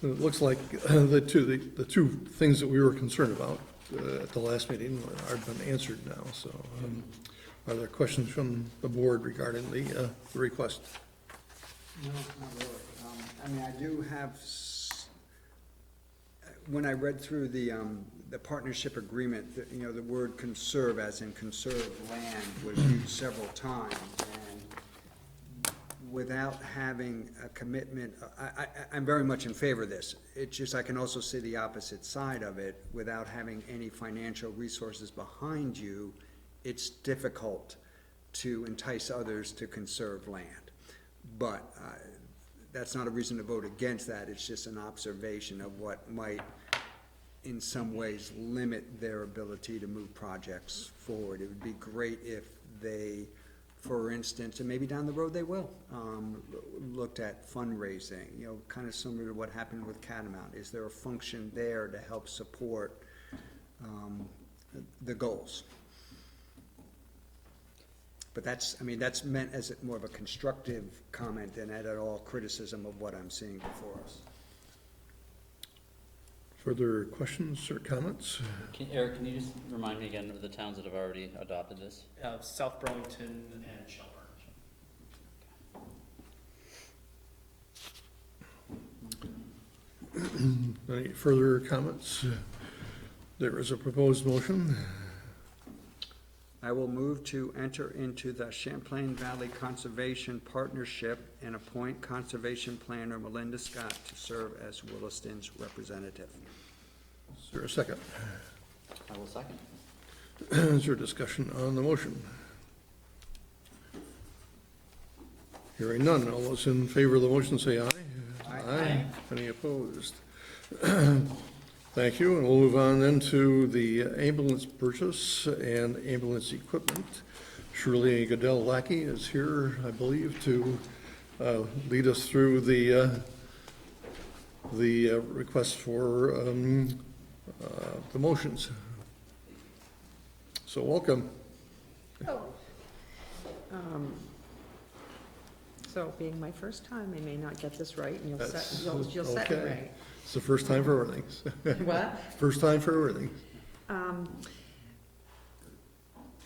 It looks like the two things that we were concerned about at the last meeting are been answered now. So are there questions from the board regarding the request? No, not really. I mean, I do have, when I read through the partnership agreement, the word conserve, as in conserve land, was used several times. And without having a commitment, I'm very much in favor of this. It's just, I can also see the opposite side of it. Without having any financial resources behind you, it's difficult to entice others to conserve land. But that's not a reason to vote against that. It's just an observation of what might, in some ways, limit their ability to move projects forward. It would be great if they, for instance, and maybe down the road they will, looked at fundraising, kind of similar to what happened with Catamount. Is there a function there to help support the goals? But that's meant as more of a constructive comment than at all criticism of what I'm seeing before us. Further questions or comments? Eric, can you just remind me again of the towns that have already adopted this? South Burlington and Shelburne. Any further comments? There is a proposed motion. I will move to enter into the Champlain Valley Conservation Partnership and appoint Conservation Planner Melinda Scott to serve as Williston's representative. Is there a second? I will second. Is there discussion on the motion? Hearing none, all those in favor of the motion say aye. Aye. Any opposed? Thank you, and we'll move on then to the ambulance purchase and ambulance equipment. Shirley Goodell Lackey is here, I believe, to lead us through the request for the motions. So welcome. So being my first time, I may not get this right, and you'll That's set it okay. right. It's the first time for everything. What? First time for everything.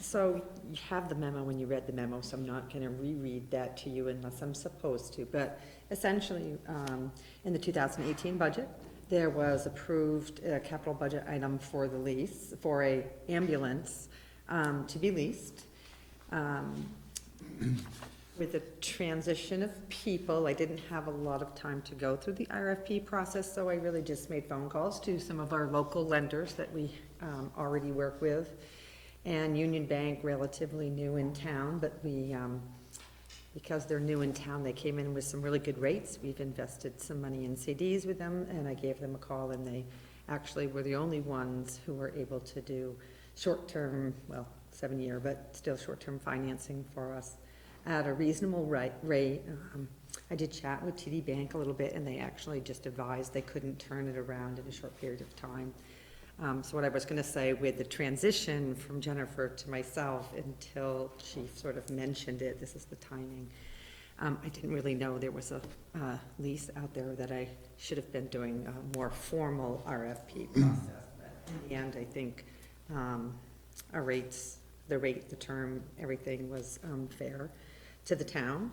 So you have the memo when you read the memo, so I'm not gonna reread that to you unless I'm supposed to. But essentially, in the 2018 budget, there was approved a capital budget item for the lease, for a ambulance to be leased. With the transition of people, I didn't have a lot of time to go through the RFP process, so I really just made phone calls to some of our local lenders that we already work with. And Union Bank, relatively new in town, but we, because they're new in town, they came in with some really good rates. We've invested some money in CDs with them, and I gave them a call, and they actually were the only ones who were able to do short-term, well, 7-year, but still short-term financing for us at a reasonable rate. I did chat with TD Bank a little bit, and they actually just advised they couldn't turn it around in a short period of time. So what I was gonna say, with the transition from Jennifer to myself, until she sort of mentioned it, this is the timing, I didn't really know there was a lease out there, that I should have been doing a more formal RFP process. But in the end, I think our rates, the rate, the term, everything was fair to the town.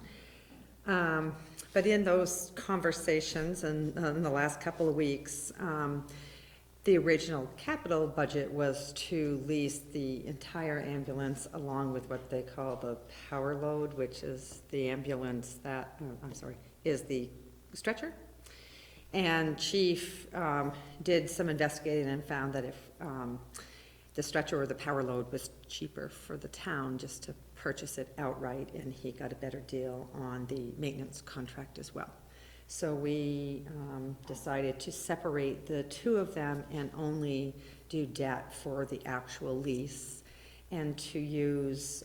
But in those conversations and in the last couple of weeks, the original capital budget was to lease the entire ambulance along with what they call the power load, which is the ambulance that, is the stretcher. And Chief did some investigating and found that if the stretcher or the power load was cheaper for the town just to purchase it outright, and he got a better deal on the maintenance contract as well. So we decided to separate the two of them and only do debt for the actual lease, and to use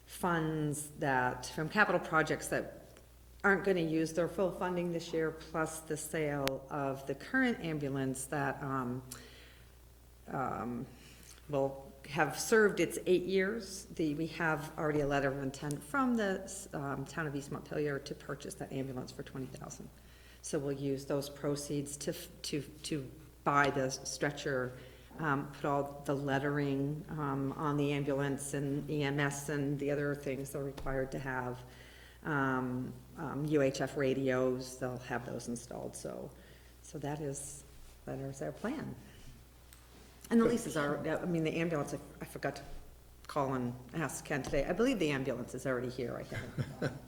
funds that, from capital projects that aren't going to use their full funding this year, plus the sale of the current ambulance that will have served its 8 years. We have already a letter of intent from the town of East Montpelier to purchase that ambulance for $20,000. So we'll use those proceeds to buy the stretcher, put all the lettering on the ambulance and EMS and the other things they're required to have. UHF radios, they'll have those installed. So that is that is our plan. And the leases are, I mean, the ambulance, I forgot to call and ask Ken today. I believe the ambulance is already here, I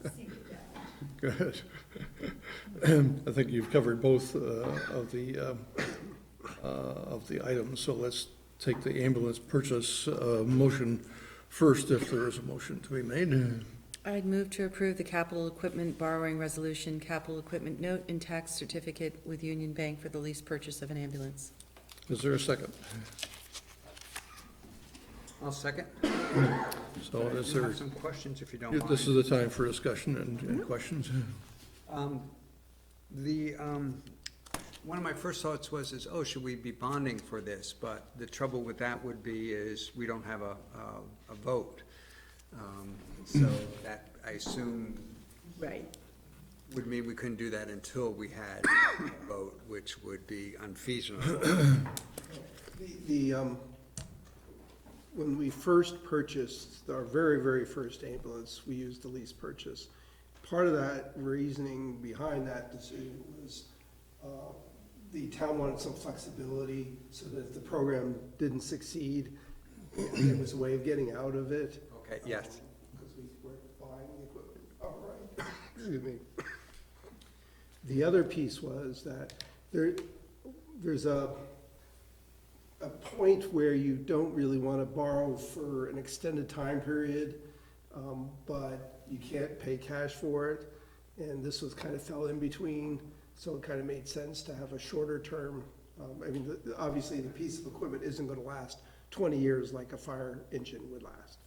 think. Good. I think you've covered both of the items, so let's take the ambulance purchase motion first, if there is a motion to be made. I'd move to approve the capital equipment borrowing resolution, capital equipment note, and tax certificate with Union Bank for the lease purchase of an ambulance. Is there a second? I'll second. So is I there, have some questions if you don't mind. this is the time for discussion and questions. One of my first thoughts was, oh, should we be bonding for this? But the trouble with that would be is we don't have a vote. So that, I assume, Right. would mean we couldn't do that until we had a vote, which would be unfeasible. When we first purchased our very, very first ambulance, we used the lease purchase. Part of that reasoning behind that decision was the town wanted some flexibility so that if the program didn't succeed, it was a way of getting out of it. Okay, yes. Because we weren't buying the equipment. All right. Excuse me. The other piece was that there's a point where you don't really want to borrow for an extended time period, but you can't pay cash for it. And this was kind of fell in between, so it kind of made sense to have a shorter term. I mean, obviously the piece of equipment isn't going to last 20 years like a fire engine would last.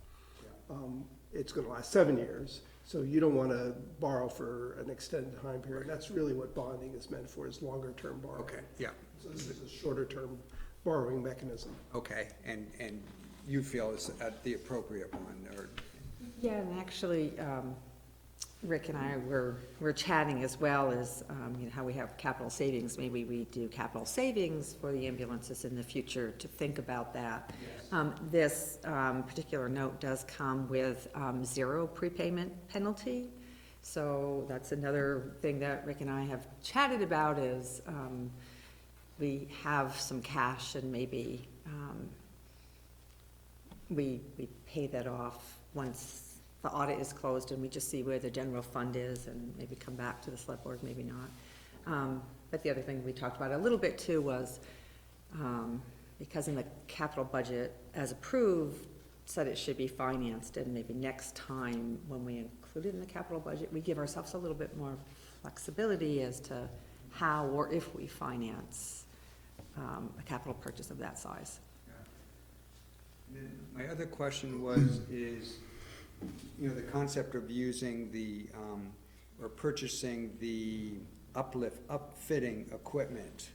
It's going to last 7 years. So you don't want to borrow for an extended time period. That's really what bonding is meant for, is longer term borrowing. Okay, yeah. So this is a shorter term borrowing mechanism. Okay, and you feel it's the appropriate one, or? Yeah, and actually, Rick and I were chatting as well as, you know, how we have capital savings. Maybe we do capital savings for the ambulances in the future to think about that. This particular note does come with 0 prepayment penalty. So that's another thing that Rick and I have chatted about is we have some cash and maybe we pay that off once the audit is closed and we just see where the general fund is and maybe come back to the select board, maybe not. But the other thing we talked about a little bit too was, because in the capital budget as approved, said it should be financed, and maybe next time when we include it in the capital budget, we give ourselves a little bit more flexibility as to how or if we finance a capital purchase of that size. And then my other question was, is, you know, the concept of using the, or purchasing the upfitting equipment.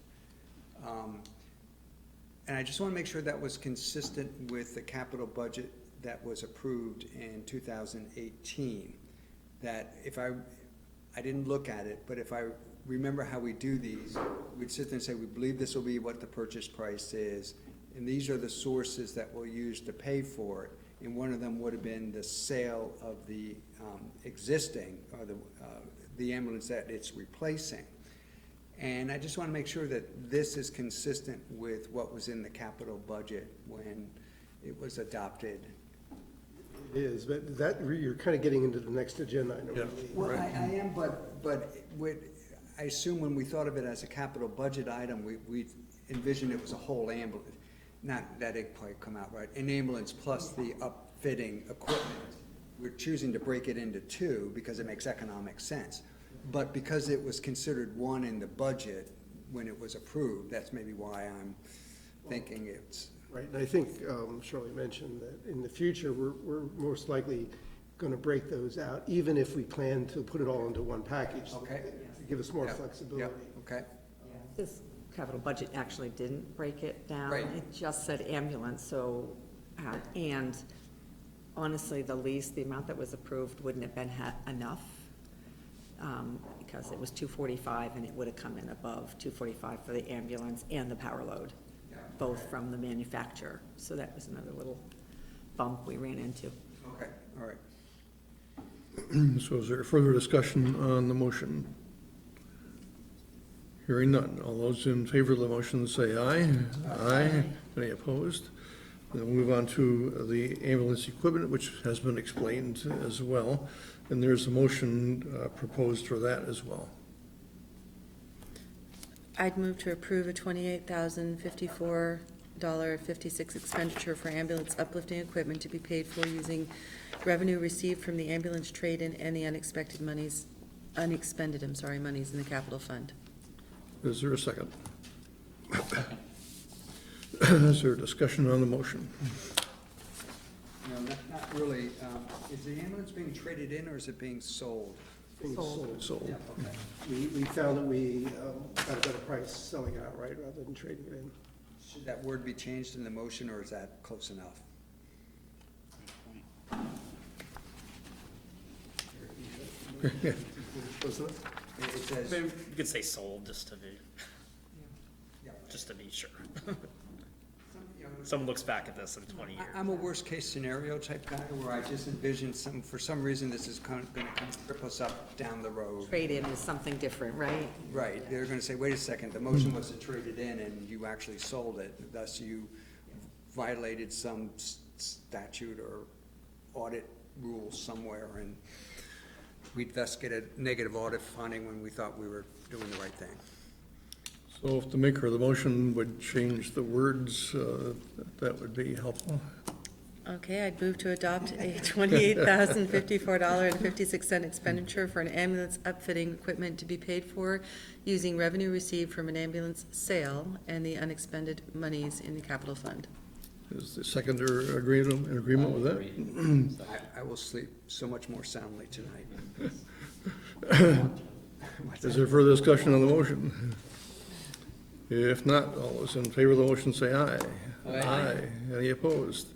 And I just want to make sure that was consistent with the capital budget that was approved in 2018. That if I didn't look at it, but if I remember how we do these, we'd sit there and say, we believe this will be what the purchase price is, and these are the sources that we'll use to pay for it. And one of them would have been the sale of the existing, or the ambulance that it's replacing. And I just want to make sure that this is consistent with what was in the capital budget when it was adopted. It is, but that, you're kind of getting into the next agenda, I know. Yeah. Well, I am, but I assume when we thought of it as a capital budget item, we envisioned it was a whole ambulance. Not that it quite come out right, an ambulance plus the upfitting equipment. We're choosing to break it into 2 because it makes economic sense. But because it was considered one in the budget when it was approved, that's maybe why I'm thinking it's. Right, and I think Shirley mentioned that in the future, we're most likely going to break those out, even if we plan to put it all into one package. Okay. To give us more Yep, flexibility. yep, okay. This capital budget actually didn't break it down. Right. It just said ambulance, so, and honestly, the lease, the amount that was approved wouldn't have been enough, because it was 245 and it would have come in above 245 for the ambulance and the power load, both from the manufacturer. So that was another little bump we ran into. Okay, all right. So is there further discussion on the motion? Hearing none. All those in favor of the motion say aye. Aye. Any opposed? Then we'll move on to the ambulance equipment, which has been explained as well. And there's a motion proposed for that as well. I'd move to approve a $28,054.56 expenditure for ambulance uplifting equipment to be paid for using revenue received from the ambulance trade-in and the unexpected monies, monies in the capital fund. Is there a second? Is there a discussion on the motion? No, not really. Is the ambulance being traded in or is it being sold? Being sold. Sold. Okay. We found that we got a better price selling it outright rather than trading it in. Should that word be changed in the motion or is that close enough? Wasn't it? It says, Maybe you could say sold, just to be sure. Someone looks back at this in 20 years. I'm a worst-case scenario type guy where I just envision for some reason, this is gonna trip us up down the road. Trade-in is something different, right? Right, they're gonna say, wait a second, the motion was to trade it in and you actually sold it, thus you violated some statute or audit rule somewhere, and we'd thus get a negative audit finding when we thought we were doing the right thing. So if the maker of the motion would change the words, that would be helpful. Okay, I'd move to adopt a $28,054.56 expenditure for an ambulance upfitting equipment to be paid for using revenue received from an ambulance sale and the unexpended monies in the capital fund. Is the seconder in agreement with that? I will sleep so much more soundly tonight. Is there further discussion on the motion? If not, all those in favor of the motion say aye. Aye. Any opposed?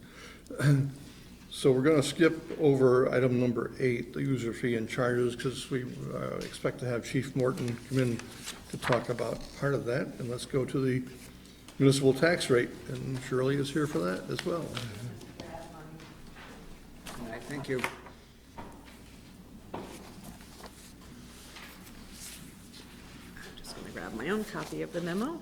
So we're gonna skip over item number 8, the user fee and charges, because we expect to have Chief Morton come in to talk about part of that. And let's go to the municipal tax rate, and Shirley is here for that as well. All right, thank you. I'm just going to grab my own copy of the memo.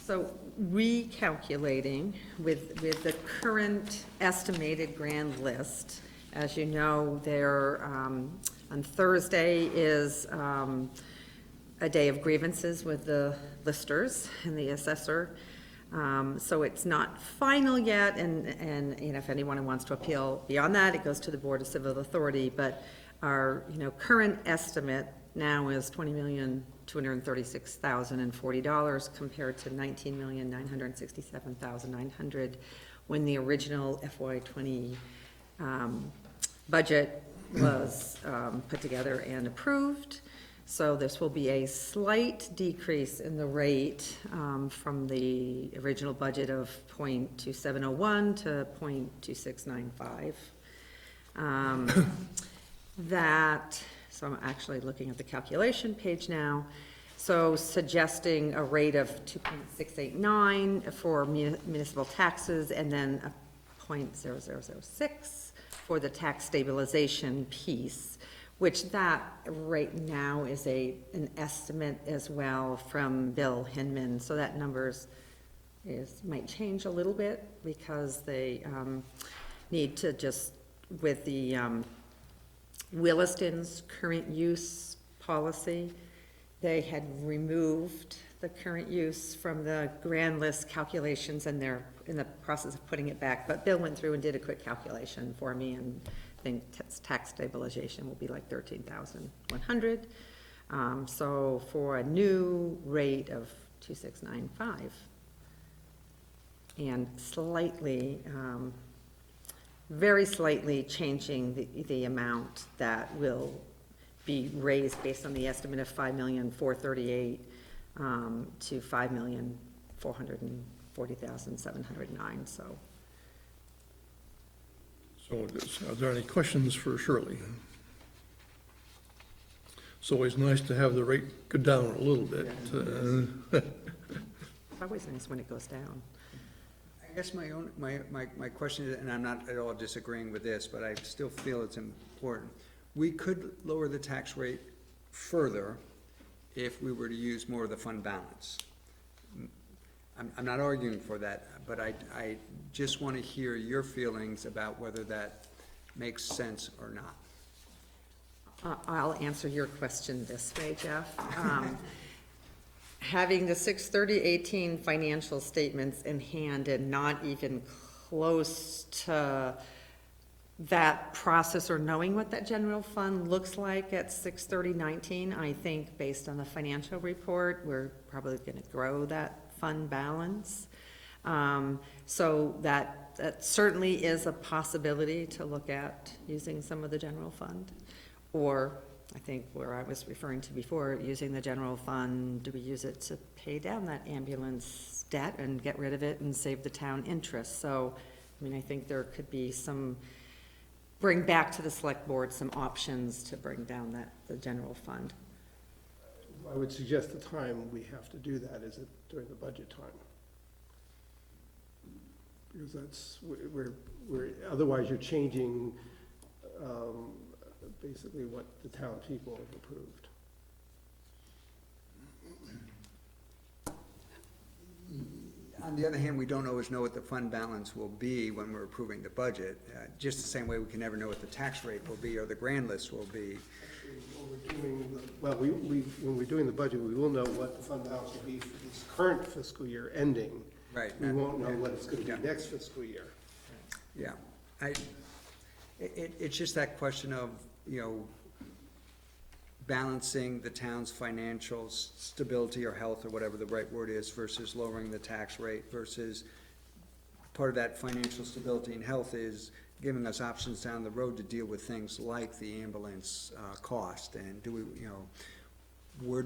So recalculating with the current estimated grand list, as you know, there, on Thursday is a day of grievances with the listers and the assessor. So it's not final yet, and you know, if anyone wants to appeal beyond that, it goes to the Board of Civil Authority. But our, you know, current estimate now is $20,236,040 compared to $19,967,900 when the original FY20 budget was put together and approved. So this will be a slight decrease in the rate from the original budget of .2701 to .2695. So I'm actually looking at the calculation page now. So suggesting a rate of 2.689 for municipal taxes and then a .0006 for the tax stabilization piece, which that right now is an estimate as well from Bill Hinman. So that numbers might change a little bit because they need to just, with the Williston's current use policy, they had removed the current use from the grand list calculations, and they're in the process of putting it back. But Bill went through and did a quick calculation for me, and I think tax stabilization will be like $13,100. So for a new rate of 2,695, and slightly, very slightly changing the amount that will be raised based on the estimate of $5,438,000 to $5,440,709. So are there any questions for Shirley? It's always nice to have the rate go down a little bit. it's always nice when it goes down. I guess my question is, and I'm not at all disagreeing with this, but I still feel it's important. We could lower the tax rate further if we were to use more of the fund balance. I'm not arguing for that, but I just want to hear your feelings about whether that makes sense or not. I'll answer your question this way, Jeff. Having the 6/30/18 financial statements in hand and not even close to that process or knowing what that general fund looks like at 6/30/19, I think based on the financial report, we're probably gonna grow that fund balance. So that certainly is a possibility to look at using some of the general fund. Or I think where I was referring to before, using the general fund, do we use it to pay down that ambulance debt and get rid of it and save the town interest? So, I mean, I think there could be bring back to the select board some options to bring down the general fund. I would suggest the time we have to do that is during the budget time. Because that's, otherwise you're changing, basically what the town people have approved. On the other hand, we don't always know what the fund balance will be when we're approving the budget, just the same way we can never know what the tax rate will be or the grand list will be. When we're doing the budget, we will know what the fund balance will be for this current fiscal year ending. Right. We won't know what it's gonna be next fiscal year. Yeah, it's just that question of, balancing the town's financial stability or health or whatever the right word is versus lowering the tax rate versus part of that financial stability and health is giving us options down the road to deal with things like the ambulance cost. And do we, we're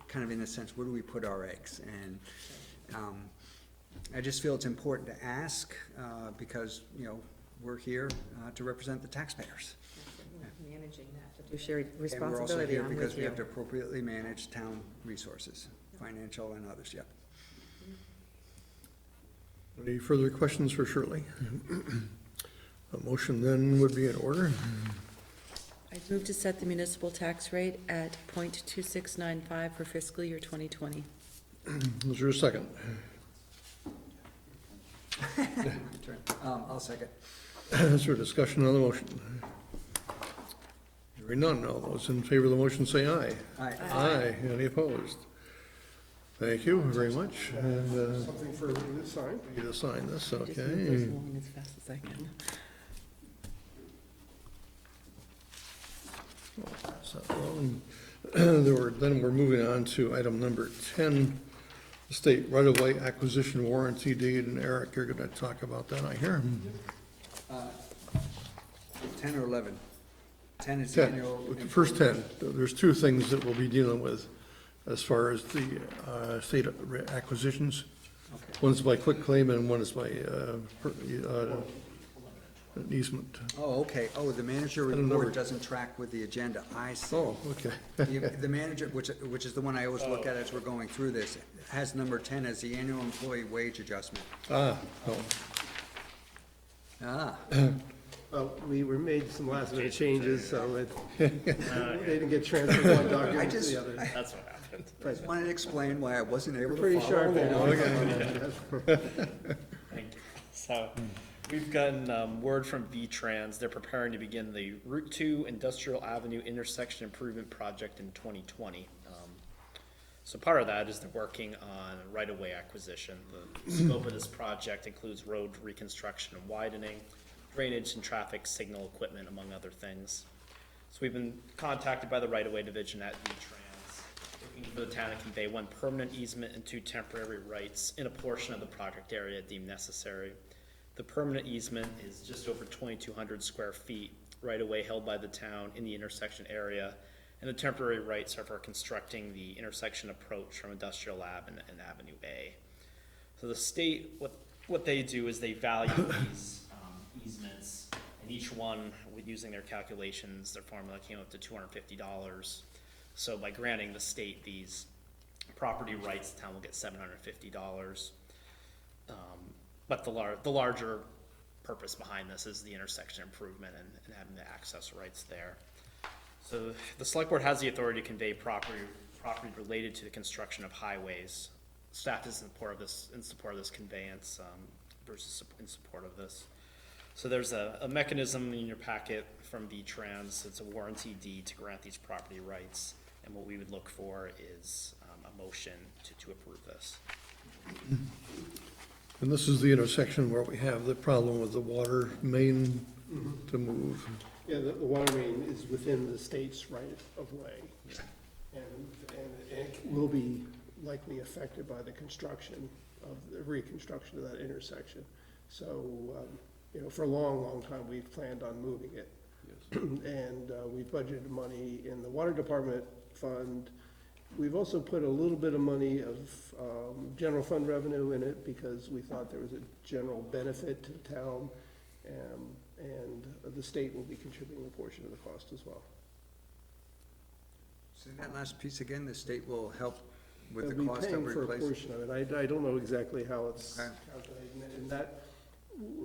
kind of in a sense, where do we put our eggs? And I just feel it's important to ask because, we're here to represent the taxpayers. Managing that fiduciary And we're also responsibility, here I'm because with we you. have to appropriately manage town resources, financial and others, yep. Any further questions for Shirley? A motion then would be in order. I move to set the municipal tax rate at .2695 for fiscal year 2020. Is there a second? I'll second. Is there discussion on the motion? Hearing none, all those in favor of the motion say aye. Aye. Aye. Any opposed? Thank you very much. And Something for you to sign? you to sign this, Just move those okay? along as fast as I can. So, then we're moving on to item number 10, the state right-of-way acquisition warranty deed. And Eric, you're going to talk about that, I hear. 10 or 11? 10 is the 10, annual. first 10. There's two things that we'll be dealing with as far as the state acquisitions. Okay. One is by quitclaim and one is by an easement. Oh, okay. Oh, the manager I don't know. report doesn't track with the agenda. I see. Oh, okay. The manager, which is the one I always look at as we're going through this, has number 10 as the annual employee wage adjustment. No. Ah, Well, we made some last minute changes, so they didn't get transferred from one document to the other. That's what happened. I just wanted to explain why I wasn't able to Pretty follow sharp there. along. Thank you. So, we've gotten word from V-Trans, they're preparing to begin the Route 2 Industrial Avenue Intersection Improvement Project in 2020. So part of that is they're working on right-of-way acquisition. The scope of this project includes road reconstruction and widening, drainage and traffic signal equipment, among other things. So we've been contacted by the right-of-way division at V-Trans, looking for the town to convey one permanent easement and two temporary rights in a portion of the project area deemed necessary. The permanent easement is just over 2,200 square feet, right-of-way held by the town in the intersection area, and the temporary rights are for constructing the intersection approach from Industrial Ave and Avenue A. So the state, what they do is they value these easements, and each one, using their calculations, their formula came up to $250. So by granting the state these property rights, the town will get $750. But the larger purpose behind this is the intersection improvement and having the access rights there. So the select board has the authority to convey property related to the construction of highways. Staff is in support of this conveyance, versus in support of this. So there's a mechanism in your packet from V-Trans. It's a warranty deed to grant these property rights. And what we would look for is a motion to approve this. And this is the intersection where we have the problem with the water main to move. Yeah, the water main is within the state's right of way. And it will be likely affected by the construction of, the reconstruction of that intersection. So, for a long, long time, we've planned on moving it. And we've budgeted money in the water department fund. We've also put a little bit of money of general fund revenue in it because we thought there was a general benefit to the town. And the state will be contributing a portion of the cost as well. Say that last piece again, the state will help with the They'll be cost of paying for a replacement? portion of it. I don't know exactly how it's Okay. calculated. And that,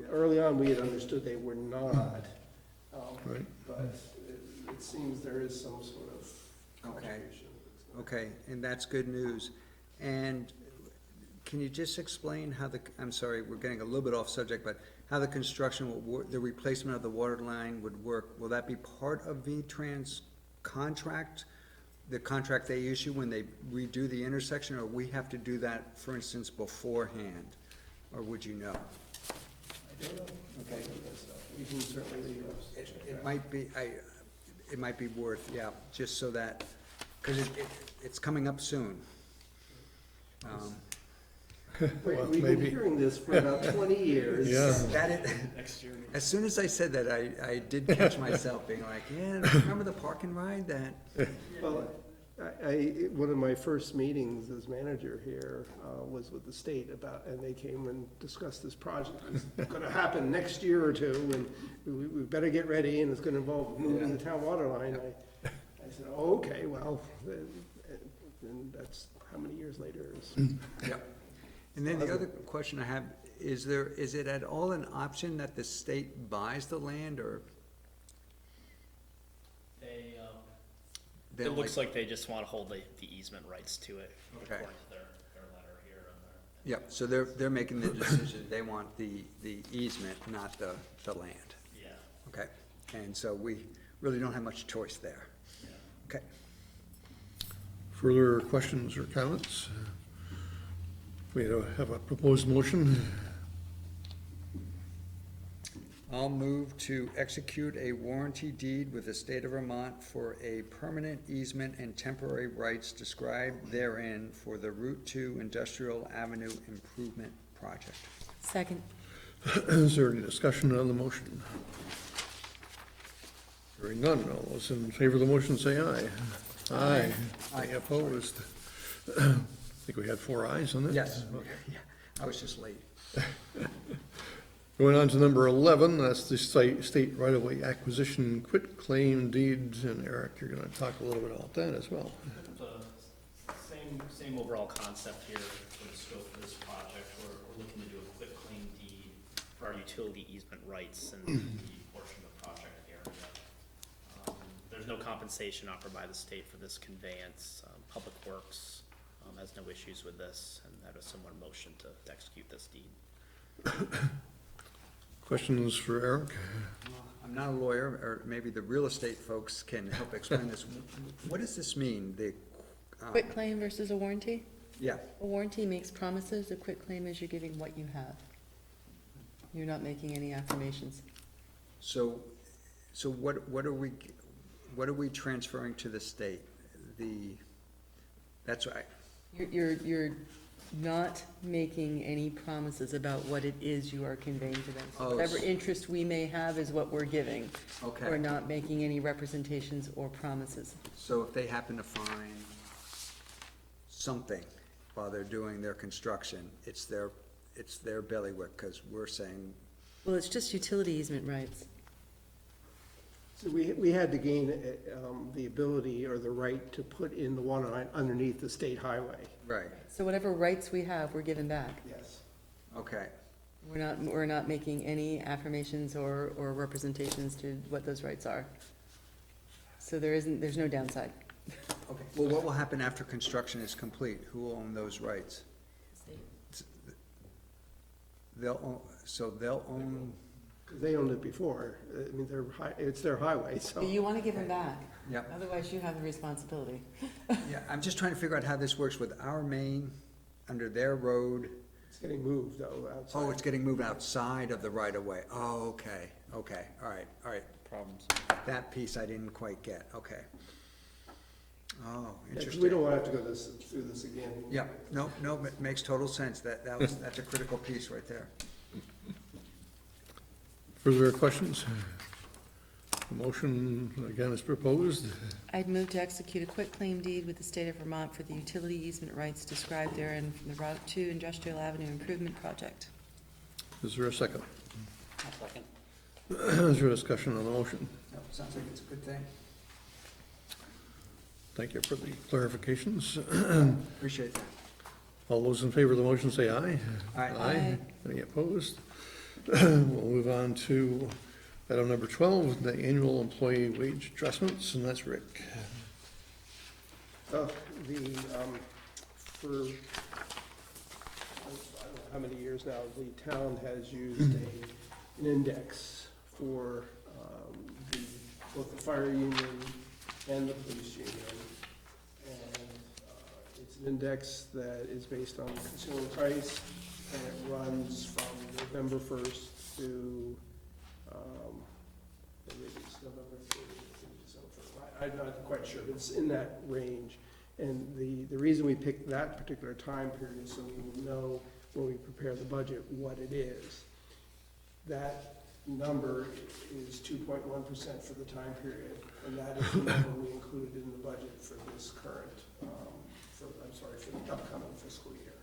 early on, we had understood they were not. Right. But it seems there is some sort of Okay. contribution. Okay, and that's good news. And can you just explain how I'm sorry, we're getting a little bit off subject, but how the construction, the replacement of the water line would work? Will that be part of V-Trans contract? The contract they issue when they redo the intersection, or we have to do that, for instance, beforehand? Or would you know? I don't know. Okay. We can certainly. It might be, it might be worth, yeah, just so that, because it's coming up soon. We've been maybe. hearing this for about 20 years. Yeah. Next year. As soon as I said that, I did catch myself being like, yeah, remember the park and ride that? Well, one of my first meetings as manager here was with the state and they came and discussed this project. It's gonna happen next year or two, and we better get ready, and it's gonna involve moving the town water line. I said, oh, okay, well, and that's how many years later is. Yep. And then the other question I have, is it at all an option that the state buys the land, or? It looks like they just want to hold the easement rights to it, Okay. according to their letter here on their. Yep, so they're making the decision, they want the easement, not the land. Yeah. Okay, and so we really don't have much choice there. Yeah. Okay. Further questions or comments? We have a proposed motion. I'll move to execute a warranty deed with the state of Vermont for a permanent easement and temporary rights described therein for the Route 2 Industrial Avenue Improvement Project. Second. Is there any discussion on the motion? Hearing none, all those in favor of the motion say aye. Aye. Any opposed? I think we had 4 ayes on it. Yes, yeah, I was just late. Going on to number 11, that's the state right-of-way acquisition quitclaim deeds, and Eric, you're gonna talk a little bit about that as well. The same overall concept here for the scope of this project. We're looking to do a quitclaim deed for our utility easement rights and the portion of the project area. There's no compensation offered by the state for this conveyance. Public Works has no issues with this, and that is someone motion to execute this deed. Questions for Eric? I'm not a lawyer, or maybe the real estate folks can help explain this. What does this mean? Quitclaim versus a warranty? Yeah, A warranty makes promises, a quitclaim is you're giving what you have. You're not making any affirmations. so what are we transferring to the state? That's right. You're not making any promises about what it is you are conveying to them. So Oh, whatever interest we may have is what we're giving. Okay. We're not making any representations or promises. So if they happen to find something while they're doing their construction, it's their bailiwick, because we're saying, Well, it's just utility easement rights. So we had to gain the ability or the right to put in the water line underneath the state highway. right, So whatever rights we have, we're giving back. Yes. okay. We're not making any affirmations or representations to what those rights are. So there's no downside. Okay, well, what will happen after construction is complete? Who will own those rights? They'll own, Because they owned it before. I mean, it's their highway, so. You want to give them back. yeah, Otherwise, you have the responsibility. yeah, I'm just trying to figure out how this works with our main, under their road. It's getting moved though outside. Oh, it's getting moved outside of the right of way. Oh, okay, all right. Problems. That piece I didn't quite get, okay. Oh, Yeah, 'cause interesting. we don't want to have to go through this again. Yeah, no, it makes total sense. That's a critical piece right there. Further questions? The motion, again, is proposed. I'd move to execute a quitclaim deed with the state of Vermont for the utility easement rights described therein from the Route 2 Industrial Avenue Improvement Project. Is there a second? Second. Is there a discussion on the motion? No, sounds like it's a good thing. Thank you for the clarifications. Appreciate that. All those in favor of the motion say aye. Aye. Any opposed? We'll move on to item number 12, the annual employee wage adjustments, and that's Rick. For, I don't know how many years now, the town has used an index for both the fire union and the police union. And it's an index that is based on consumer price, and it runs from November 1st to, maybe it's November 30th to December 1st. I'm not quite sure, but it's in that range. And the reason we picked that particular time period is so we will know when we prepare the budget what it is. That number is 2.1% for the time period, and that is the number we included in the budget for this current, for the upcoming fiscal year.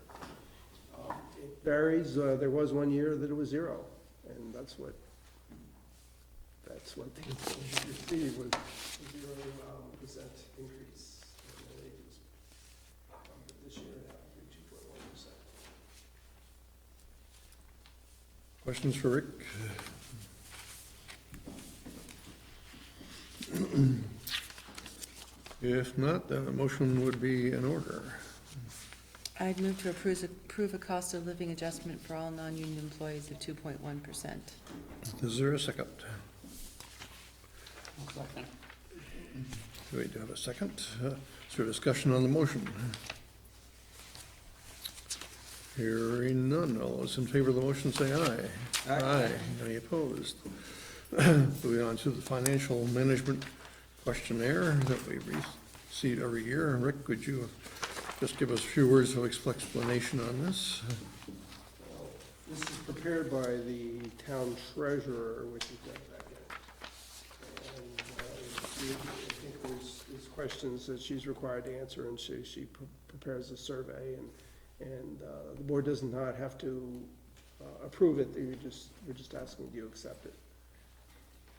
It varies. There was one year that it was zero, and that's what the received was a 0% increase. And then they just bumped it this year now to 2.1%. Questions for Rick? If not, then a motion would be in order. I'd move to approve a cost of living adjustment for all non-union employees of 2.1%. Is there a second? Second. Do we have a second? Is there discussion on the motion? Hearing none. All those in favor of the motion say aye. Aye. Any opposed? Moving on to the financial management questionnaire that we receive every year. Rick, would you just give us a few words of explanation on this? This is prepared by the town treasurer, which is Jeff Beckett. And I think there's questions that she's required to answer, and she prepares a survey, and the board does not have to approve it. We're just asking you to accept it.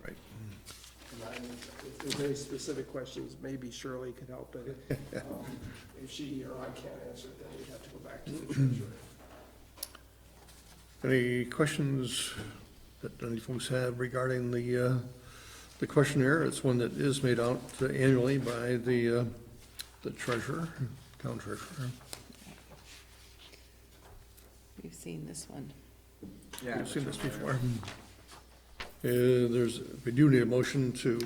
Right. If there's any specific questions, maybe Shirley could help, but if she or I can't answer it, then we'd have to go back to the treasurer. Any questions that any folks have regarding the questionnaire? It's one that is made out annually by the treasurer, town treasurer. We've seen this one. Yeah. We've seen this before. We do need a motion to,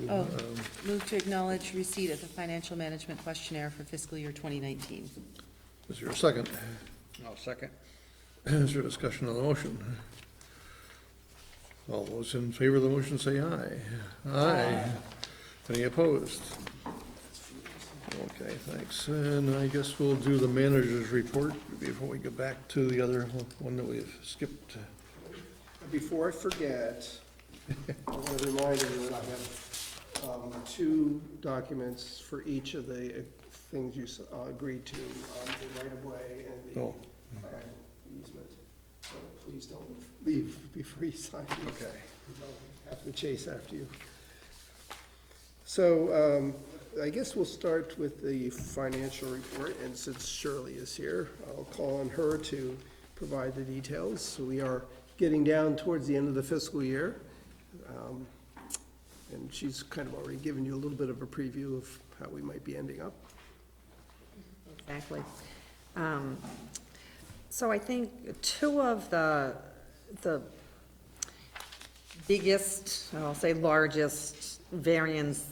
Move to acknowledge receipt of the financial management questionnaire for fiscal year 2019. is there a second? I'll second. Is there discussion on the motion? All those in favor of the motion say aye. Aye. Any opposed? Okay, thanks. And I guess we'll do the manager's report before we get back to the other one that we've skipped. Before I forget, I want to remind everyone I have two documents for each of the things you agreed to, the right-of-way and the Oh. easement. So please don't leave before you sign these. Okay. I'll have to chase after you. So I guess we'll start with the financial report, and since Shirley is here, I'll call on her to provide the details. So we are getting down towards the end of the fiscal year. And she's kind of already given you a little bit of a preview of how we might be ending up. Exactly. So I think two of the biggest, I'll say largest variance,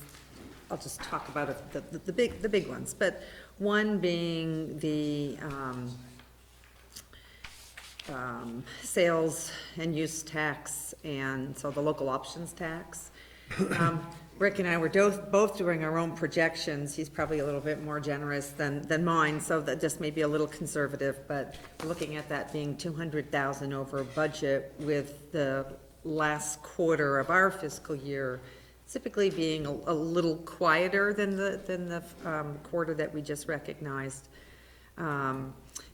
I'll just talk about it, the big ones, but one being the sales and use tax, and so the local options tax. Rick and I were both doing our own projections. He's probably a little bit more generous than mine, so that just may be a little conservative, but we're looking at that being 200,000 over budget, with the last quarter of our fiscal year typically being a little quieter than the quarter that we just recognized.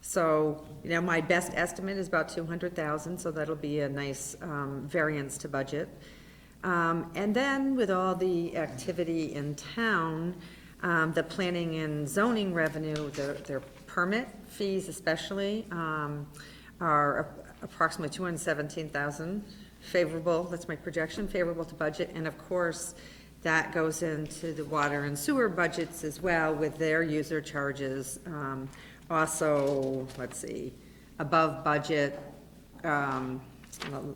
So, you know, my best estimate is about 200,000, so that'll be a nice variance to budget. And then with all the activity in town, the planning and zoning revenue, their permit fees especially, are approximately 217,000 favorable, that's my projection, favorable to budget. And of course, that goes into the water and sewer budgets as well with their user charges. Also, let's see, above budget, let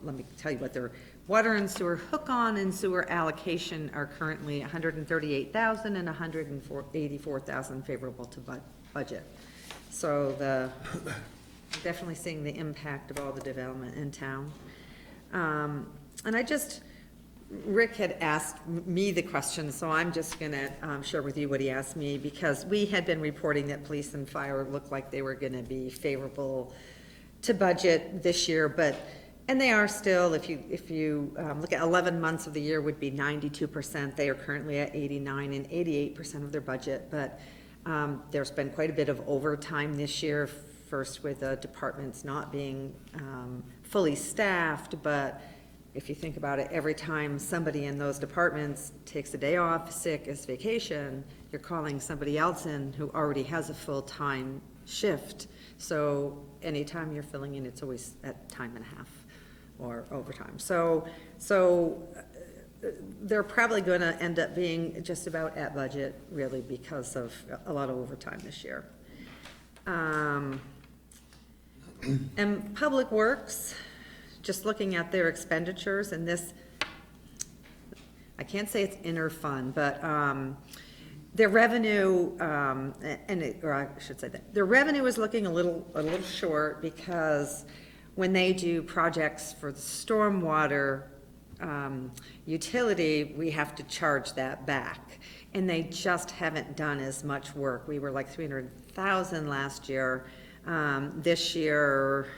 me tell you what their water and sewer hook-on and sewer allocation are currently 138,000 and 184,000 favorable to budget. So definitely seeing the impact of all the development in town. And Rick had asked me the question, so I'm just gonna share with you what he asked me, because we had been reporting that police and fire looked like they were gonna be favorable to budget this year, and they are still, if you look at 11 months of the year would be 92%. They are currently at 89 and 88% of their budget, but there's been quite a bit of overtime this year, first with the departments not being fully staffed, but if you think about it, every time somebody in those departments takes a day off, sick, is vacation, you're calling somebody else in who already has a full-time shift. So anytime you're filling in, it's always at time and a half or overtime. So they're probably going to end up being just about at budget, really, because of a lot of overtime this year. And Public Works, just looking at their expenditures, and this, I can't say it's inter-fund, but their revenue, or I should say that, their revenue is looking a little short, because when they do projects for the stormwater utility, we have to charge that back. And they just haven't done as much work. We were like 300,000 last year. This year,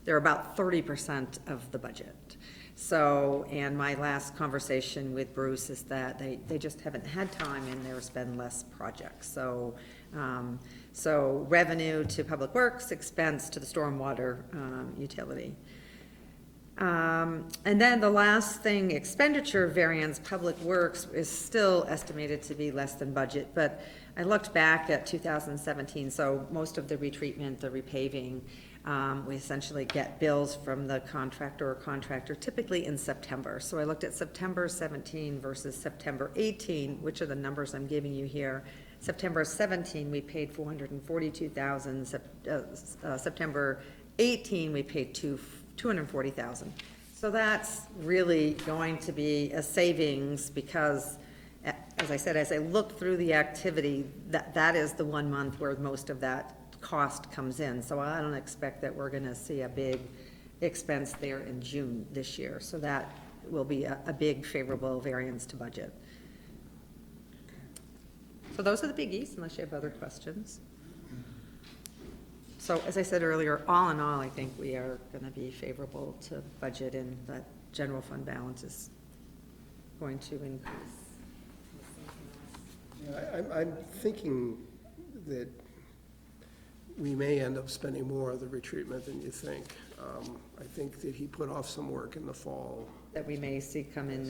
they're about 30% of the budget. So, and my last conversation with Bruce is that they just haven't had time, and there's been less projects. So, so revenue to Public Works, expense to the stormwater utility. And then the last thing, expenditure variance, Public Works is still estimated to be less than budget, but I looked back at 2017, so most of the retreatment, the repaving, we essentially get bills from the contractor or contractor typically in September. So I looked at September 17 versus September 18, which are the numbers I'm giving you here. September 17, we paid 442,000. September 18, we paid 240,000. So that's really going to be a savings, because, as I said, as I look through the activity, that is the 1 month where most of that cost comes in. So I don't expect that we're going to see a big expense there in June this year. So that will be a big favorable variance to budget. So those are the biggies, unless you have other questions. So as I said earlier, all in all, I think we are going to be favorable to budget, and that general fund balance is going to increase. Yeah, I'm thinking that we may end up spending more of the retreatment than you think. I think that he put off some work in the fall. That we may see come in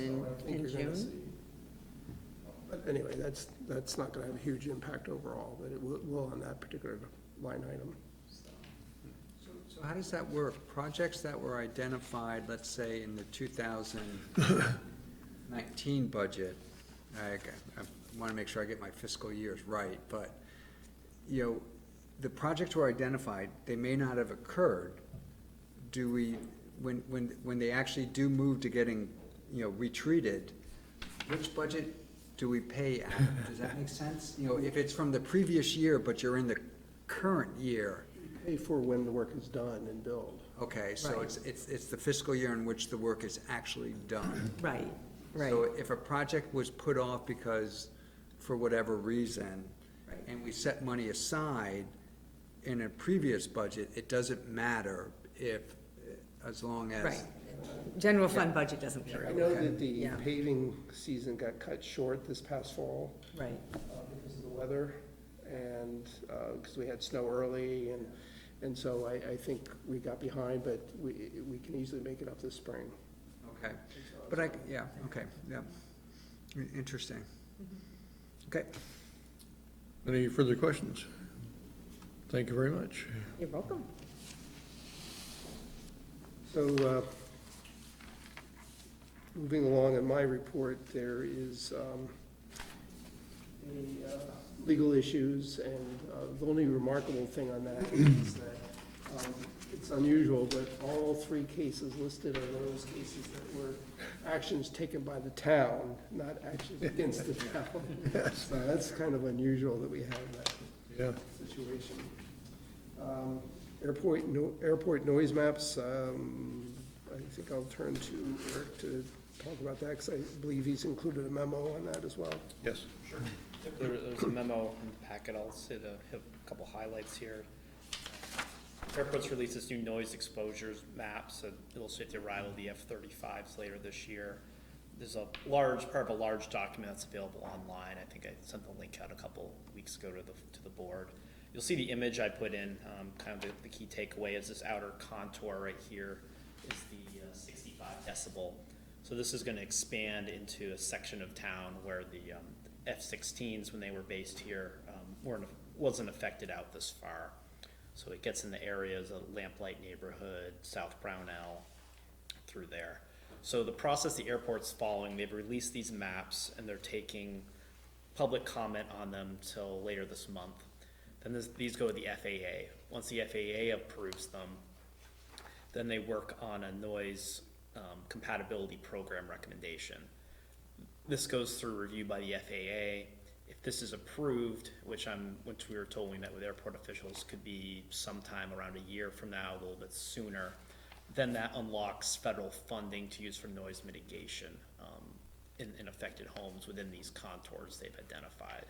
June? But anyway, that's not going to have a huge impact overall, but it will on that particular line item. So So how does that work? Projects that were identified, let's say, in the 2019 budget, I want to make sure I get my fiscal years right, but, you know, the projects were identified, they may not have occurred. Do we, when they actually do move to getting, you know, retreated, which budget do we pay out of? Does that make sense? You know, if it's from the previous year, but you're in the current year, Pay for when the work is done and billed. okay, so Right. it's the fiscal year in which the work is actually done. Right, right. So if a project was put off because, for whatever reason, Right. and we set money aside in a previous budget, it doesn't matter if, as long as. Right. General fund budget doesn't I carry. know that the Yeah. paving season got cut short this past fall Right, because of the weather, and because we had snow early, and so I think we got behind, but we can easily make it up this spring. Okay, but yeah, okay, yeah. Interesting. Okay. Any further questions? Thank you very much. you're welcome. So, moving along in my report, there is legal issues, and the only remarkable thing on that is that it's unusual, but all three cases listed are those cases that were actions taken by the town, not actions against the town. So that's kind of unusual that we have that Yeah. situation. Airport noise maps, I think I'll turn to Eric to talk about that, because I believe he's included a memo on that as well. Yes. There's a memo in the packet. I'll say hit a couple highlights here. Airports released this new noise exposures maps that illustrate the arrival of the F-35s later this year. There's a part of a large document that's available online. I think I sent the link out a couple weeks ago to the board. You'll see the image I put in. Kind of the key takeaway is this outer contour right here is the 65 decibel. So this is going to expand into a section of town where the F-16s, when they were based here, wasn't affected out this far. So it gets in the areas of Lamplight neighborhood, South Brownell, through there. So the process the airport's following, they've released these maps and they're taking public comment on them till later this month. Then these go to the FAA. Once the FAA approves them, then they work on a noise compatibility program recommendation. This goes through review by the FAA. If this is approved, which we were told we met with airport officials, could be sometime around a year from now, a little bit sooner, then that unlocks federal funding to use for noise mitigation in affected homes within these contours they've identified.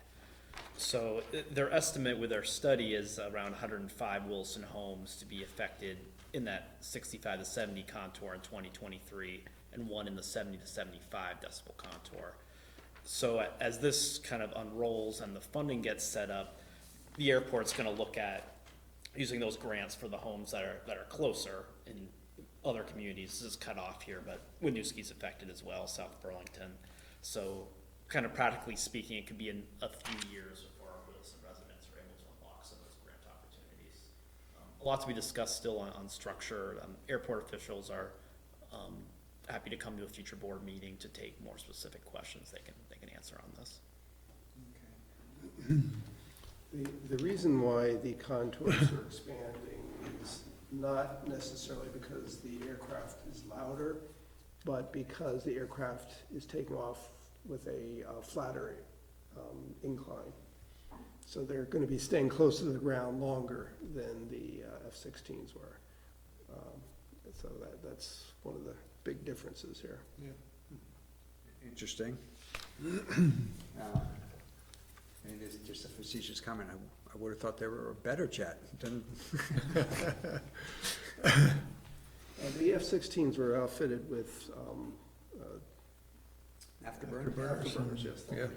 So their estimate with their study is around 105 Williston homes to be affected in that 65 to 70 contour in 2023, and one in the 70 to 75 decibel contour. So as this kind of unrolls and the funding gets set up, the airport's going to look at using those grants for the homes that are closer in other communities. This is cut off here, but Winooski's affected as well, South Burlington. So kind of practically speaking, it could be in a few years before our Williston residents are able to unlock some of those grant opportunities. A lot to be discussed still on structure. Airport officials are happy to come to a future board meeting to take more specific questions they can answer on this. The reason why the contours are expanding is not necessarily because the aircraft is louder, but because the aircraft is taking off with a flatter incline. So they're going to be staying close to the ground longer than the F-16s were. So that's one of the big differences here. Yeah. Interesting. It is just a facetious comment. I would have thought they were a better jet than. The F-16s were outfitted with Afterburners. yes. Yeah.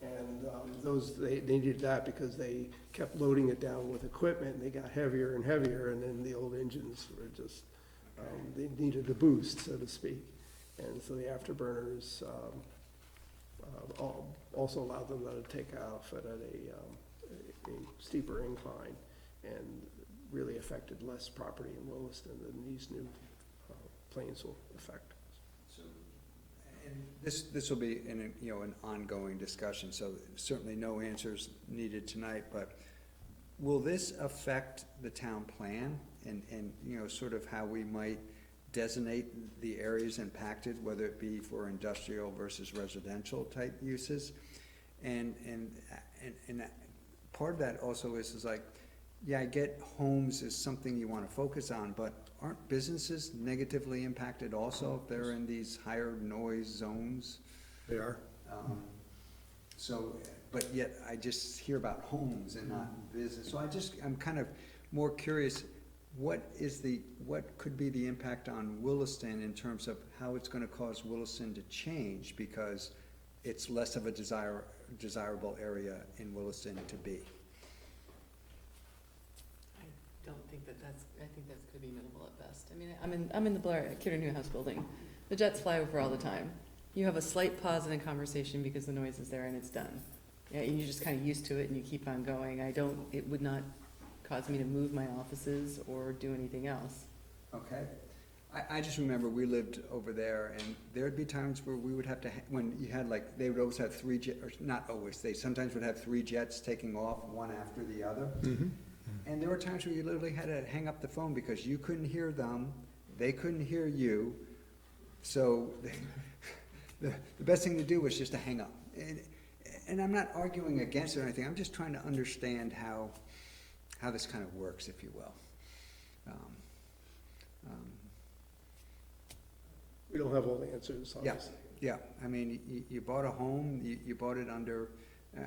And those, they needed that because they kept loading it down with equipment, and they got heavier and heavier, and then the old engines were just, they needed a boost, so to speak. And so the afterburners also allowed them to take off at a steeper incline. And really affected less property in Williston than these new planes will affect. And this will be an ongoing discussion, so certainly no answers needed tonight, but will this affect the town plan and sort of how we might designate the areas impacted, whether it be for industrial versus residential type uses? And part of that also is like, yeah, I get homes is something you wanna focus on, but aren't businesses negatively impacted also if they're in these higher noise zones? They are. So, but yet I just hear about homes and not business. So I'm kind of more curious, what could be the impact on Williston in terms of how it's gonna cause Williston to change because it's less of a desirable area in Williston to be? I don't think I think that's gonna be minimal at best. I mean, I'm in the Blair, Kidder Newhouse building. The jets fly over all the time. You have a slight pause in a conversation because the noise is there and it's done. Yeah, and you're just kind of used to it and you keep on going. It would not cause me to move my offices or do anything else. Okay. I just remember we lived over there, and there'd be times where we would have to, when you had like, they would always have three jets, or not always, they sometimes would have three jets taking off, one after the other. And there were times where you literally had to hang up the phone because you couldn't hear them, they couldn't hear you. So the best thing to do was just to hang up. And I'm not arguing against it or anything, I'm just trying to understand how this kind of works, if you will. We don't have all the answers, obviously. Yeah, I mean, you bought a home, you bought it under,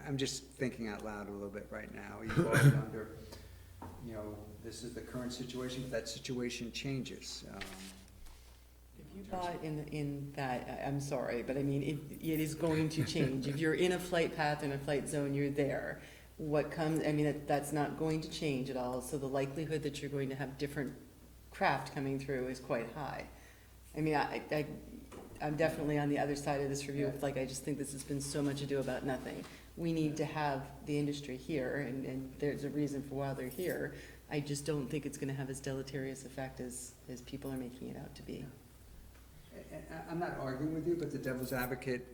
I'm just thinking out loud a little bit right now. You bought it under, this is the current situation, but that situation changes. If you bought in that, I'm sorry, but I mean, it is going to change. If you're in a flight path, in a flight zone, you're there. What comes, I mean, that's not going to change at all, so the likelihood that you're going to have different craft coming through is quite high. I mean, I'm definitely on the other side of this review, like, I just think this has been so much ado about nothing. We need to have the industry here, and there's a reason for why they're here. I just don't think it's gonna have as deleterious effect as people are making it out to be. And I'm not arguing with you, but the devil's advocate,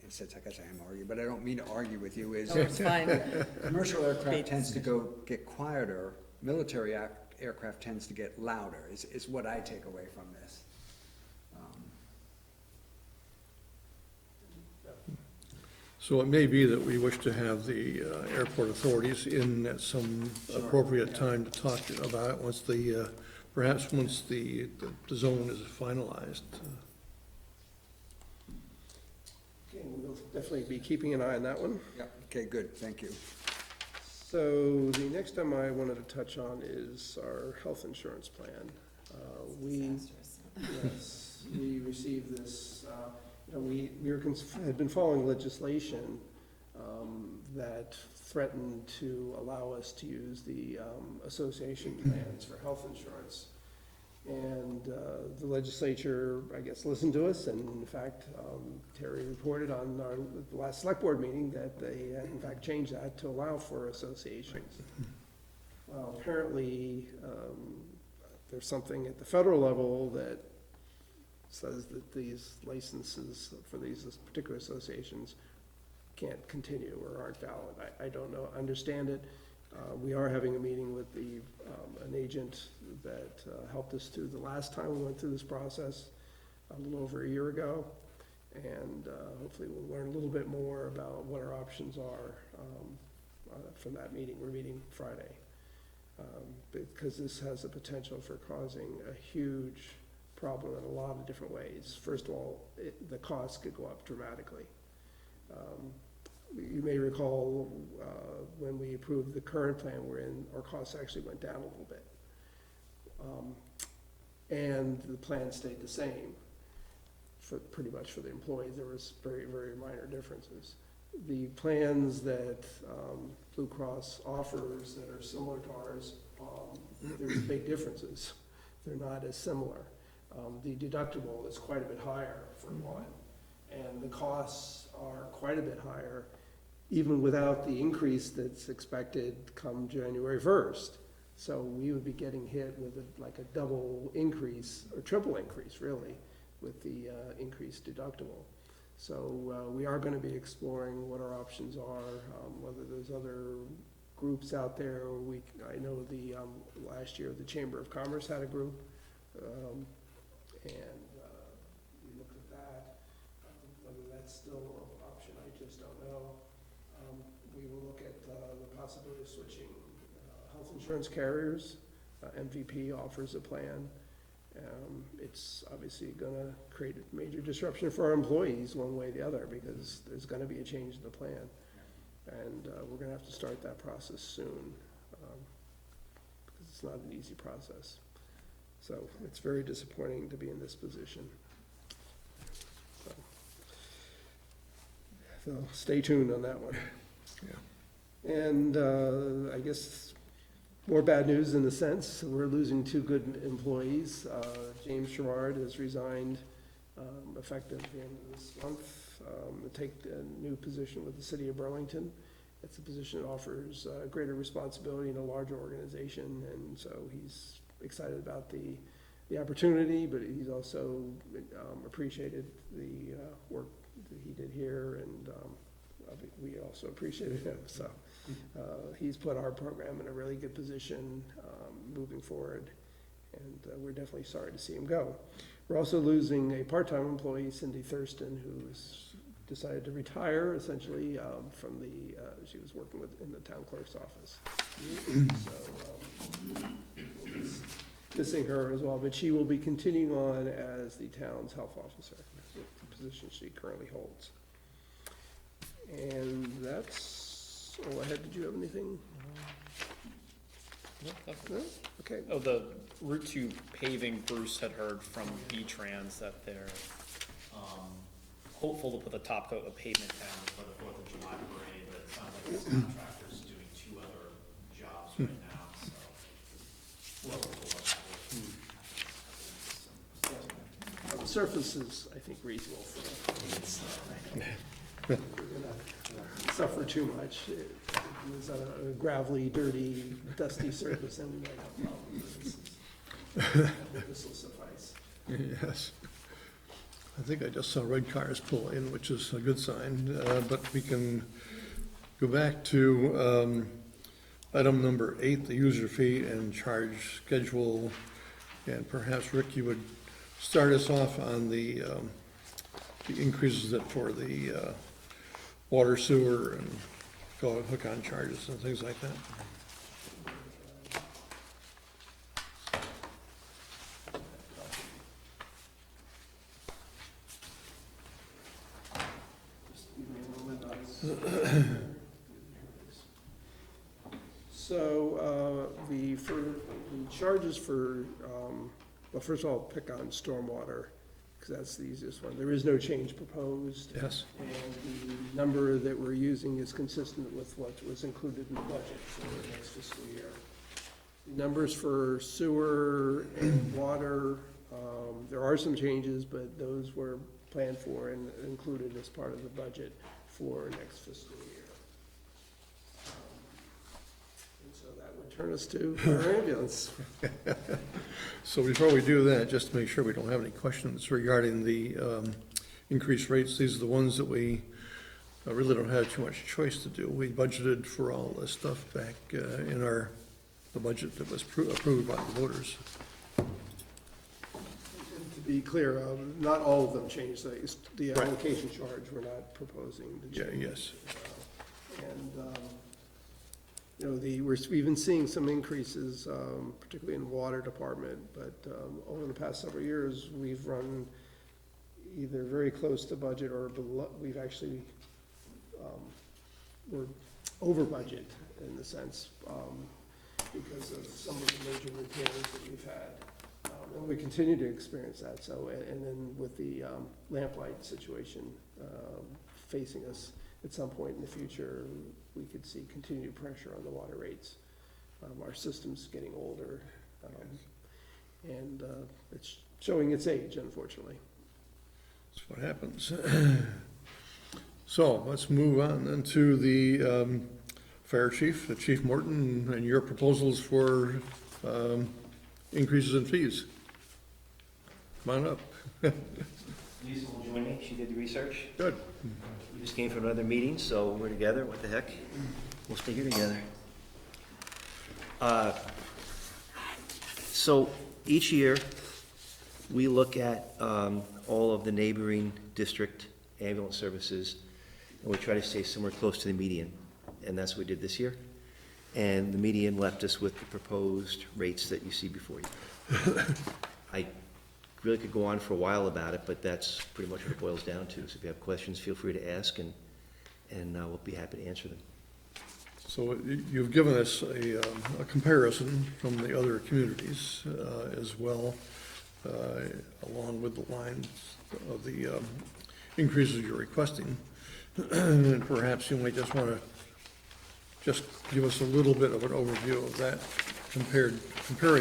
in a sense, I guess I am arguing, but I don't mean to argue with you, is Oh, it's fine. commercial aircraft tends to get quieter, military aircraft tends to get louder, is what I take away from this. So it may be that we wish to have the airport authorities in at some appropriate time to talk about it, once perhaps once the zone is finalized. Okay, we'll definitely be keeping an eye on that one. Yeah, okay, good, thank you. So the next item I wanted to touch on is our health insurance plan. Disastrous. Yes, we received this, we had been following legislation that threatened to allow us to use the association plans for health insurance. And the legislature, I guess, listened to us, and in fact, Terry reported on our last select board meeting that they had in fact changed that to allow for associations. Well, apparently, there's something at the federal level that says that these licenses for these particular associations can't continue or aren't valid. I don't know, understand it. We are having a meeting with an agent that helped us through the last time we went through this process a little over a year ago. And hopefully we'll learn a little bit more about what our options are from that meeting. We're meeting Friday. Because this has the potential for causing a huge problem in a lot of different ways. First of all, the cost could go up dramatically. You may recall when we approved the current plan we're in, our costs actually went down a little bit. And the plan stayed the same pretty much for the employees. There was very, very minor differences. The plans that Blue Cross offers that are similar to ours, there's big differences. They're not as similar. The deductible is quite a bit higher for one, and the costs are quite a bit higher, even without the increase that's expected come January 1st. So we would be getting hit with like a double increase, or triple increase, really, with the increased deductible. So we are gonna be exploring what our options are, whether there's other groups out there. I know the, last year, the Chamber of Commerce had a group, and we looked at that. Whether that's still an option, I just don't know. We will look at the possibility of switching health insurance carriers. MVP offers a plan. It's obviously gonna create a major disruption for our employees one way or the other, because there's gonna be a change in the plan. And we're gonna have to start that process soon, because it's not an easy process. So it's very disappointing to be in this position. So stay tuned on that one. Yeah. And I guess more bad news in a sense. We're losing two good employees. James Sherrard has resigned effective the end of this month to take a new position with the city of Burlington. It's a position that offers greater responsibility in a larger organization, and so he's excited about the opportunity, but he's also appreciated the work that he did here, and we also appreciated him. So he's put our program in a really good position moving forward, and we're definitely sorry to see him go. We're also losing a part-time employee, Cindy Thurston, who's decided to retire, essentially, from the, she was working in the town clerk's office. So missing her as well, but she will be continuing on as the town's health officer, the position she currently holds. And that's all I had. Did you have anything? No? Okay. Oh, the Route 2 paving, Bruce had heard from V-Trans that they're hopeful to put the top coat of pavement down for the 4th of July parade, but it sounds like this contractor's doing 2 other jobs right now, so we're hopeful that will The surface is, I think, reasonable for we're gonna suffer too much. It's a gravelly, dirty, dusty surface, and we might have problems. This will suffice. Yes. I think I just saw red cars pull in, which is a good sign, but we can go back to item number 8, the user fee and charge schedule. And perhaps, Rick, you would start us off on the increases that for the water, sewer, and hook-on charges and things like that. So for the charges for, well, first of all, pick on stormwater, because that's the easiest one. There is no change proposed. Yes. And the number that we're using is consistent with what was included in the budget for the next fiscal year. The numbers for sewer and water, there are some changes, but those were planned for and included as part of the budget for next fiscal year. And so that would turn us to our ambulance. So before we do that, just to make sure we don't have any questions regarding the increased rates, these are the ones that we really don't have too much choice to do. We budgeted for all this stuff back in the budget that was approved by the voters. To be clear, not all of them changed. The allocation charge, we're not proposing to change. Yeah, yes. And, you know, we've been seeing some increases, particularly in the water department, but over the past several years, we've run either very close to budget or below. We've actually, we're over budget in the sense, because of some of the major repairs that we've had. And we continue to experience that. So, and then with the lamplight situation facing us at some point in the future, we could see continued pressure on the water rates. Our system's getting older, and it's showing its age, unfortunately. That's what happens. So let's move on then to the Fire Chief, Chief Morton, and your proposals for increases in fees. Come on up. Lisa will join me, she did the research. Good. We just came from another meeting, so we're together, what the heck? We'll stay here together. So each year, we look at all of the neighboring district ambulance services, and we try to stay somewhere close to the median, and that's what we did this year. And the median left us with the proposed rates that you see before you. I really could go on for a while about it, but that's pretty much what it boils down to. So if you have questions, feel free to ask, and we'll be happy to answer them. So you've given us a comparison from the other communities as well, along with the lines of the increases you're requesting. And perhaps you might just want to just give us a little bit of an overview of that, comparing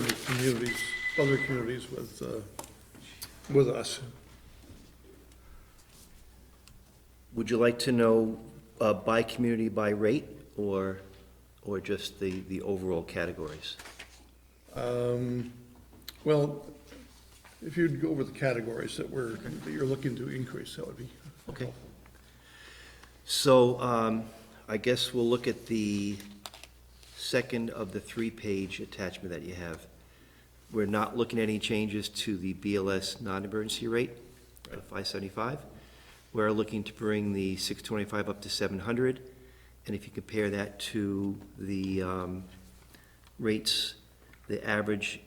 the communities, other communities with us. Would you like to know by community, by rate, or just the overall categories? Well, if you'd go over the categories that you're looking to increase, that would be Okay. So I guess we'll look at the second of the 3-page attachment that you have. We're not looking at any changes to the BLS non-emergency rate of $575. We're looking to bring the $625 up to $700. And if you compare that to the rates, the average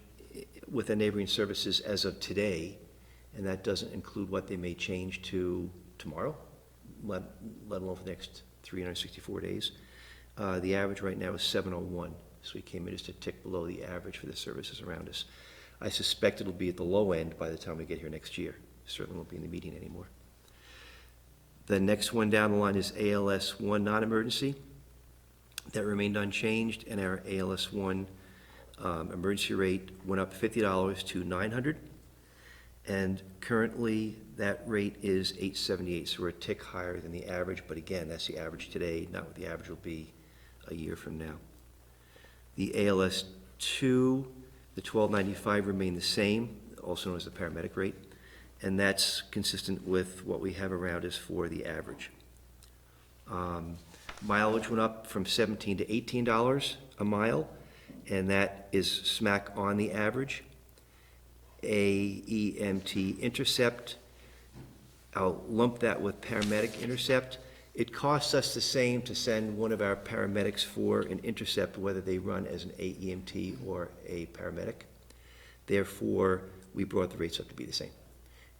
with the neighboring services as of today, and that doesn't include what they may change to tomorrow, let alone for the next 364 days, the average right now is 701. So we came in just a tick below the average for the services around us. I suspect it'll be at the low end by the time we get here next year. Certainly won't be in the median anymore. The next one down the line is ALS 1 non-emergency. That remained unchanged, and our ALS 1 emergency rate went up $50 to $900. And currently, that rate is $878, so we're a tick higher than the average, but again, that's the average today, not what the average will be a year from now. The ALS 2, the $1295 remained the same, also known as the paramedic rate, and that's consistent with what we have around us for the average. Mileage went up from $17 to $18 a mile, and that is smack on the average. AEMT intercept, I'll lump that with paramedic intercept. It costs us the same to send one of our paramedics for an intercept, whether they run as an AEMT or a paramedic. Therefore, we brought the rates up to be the same.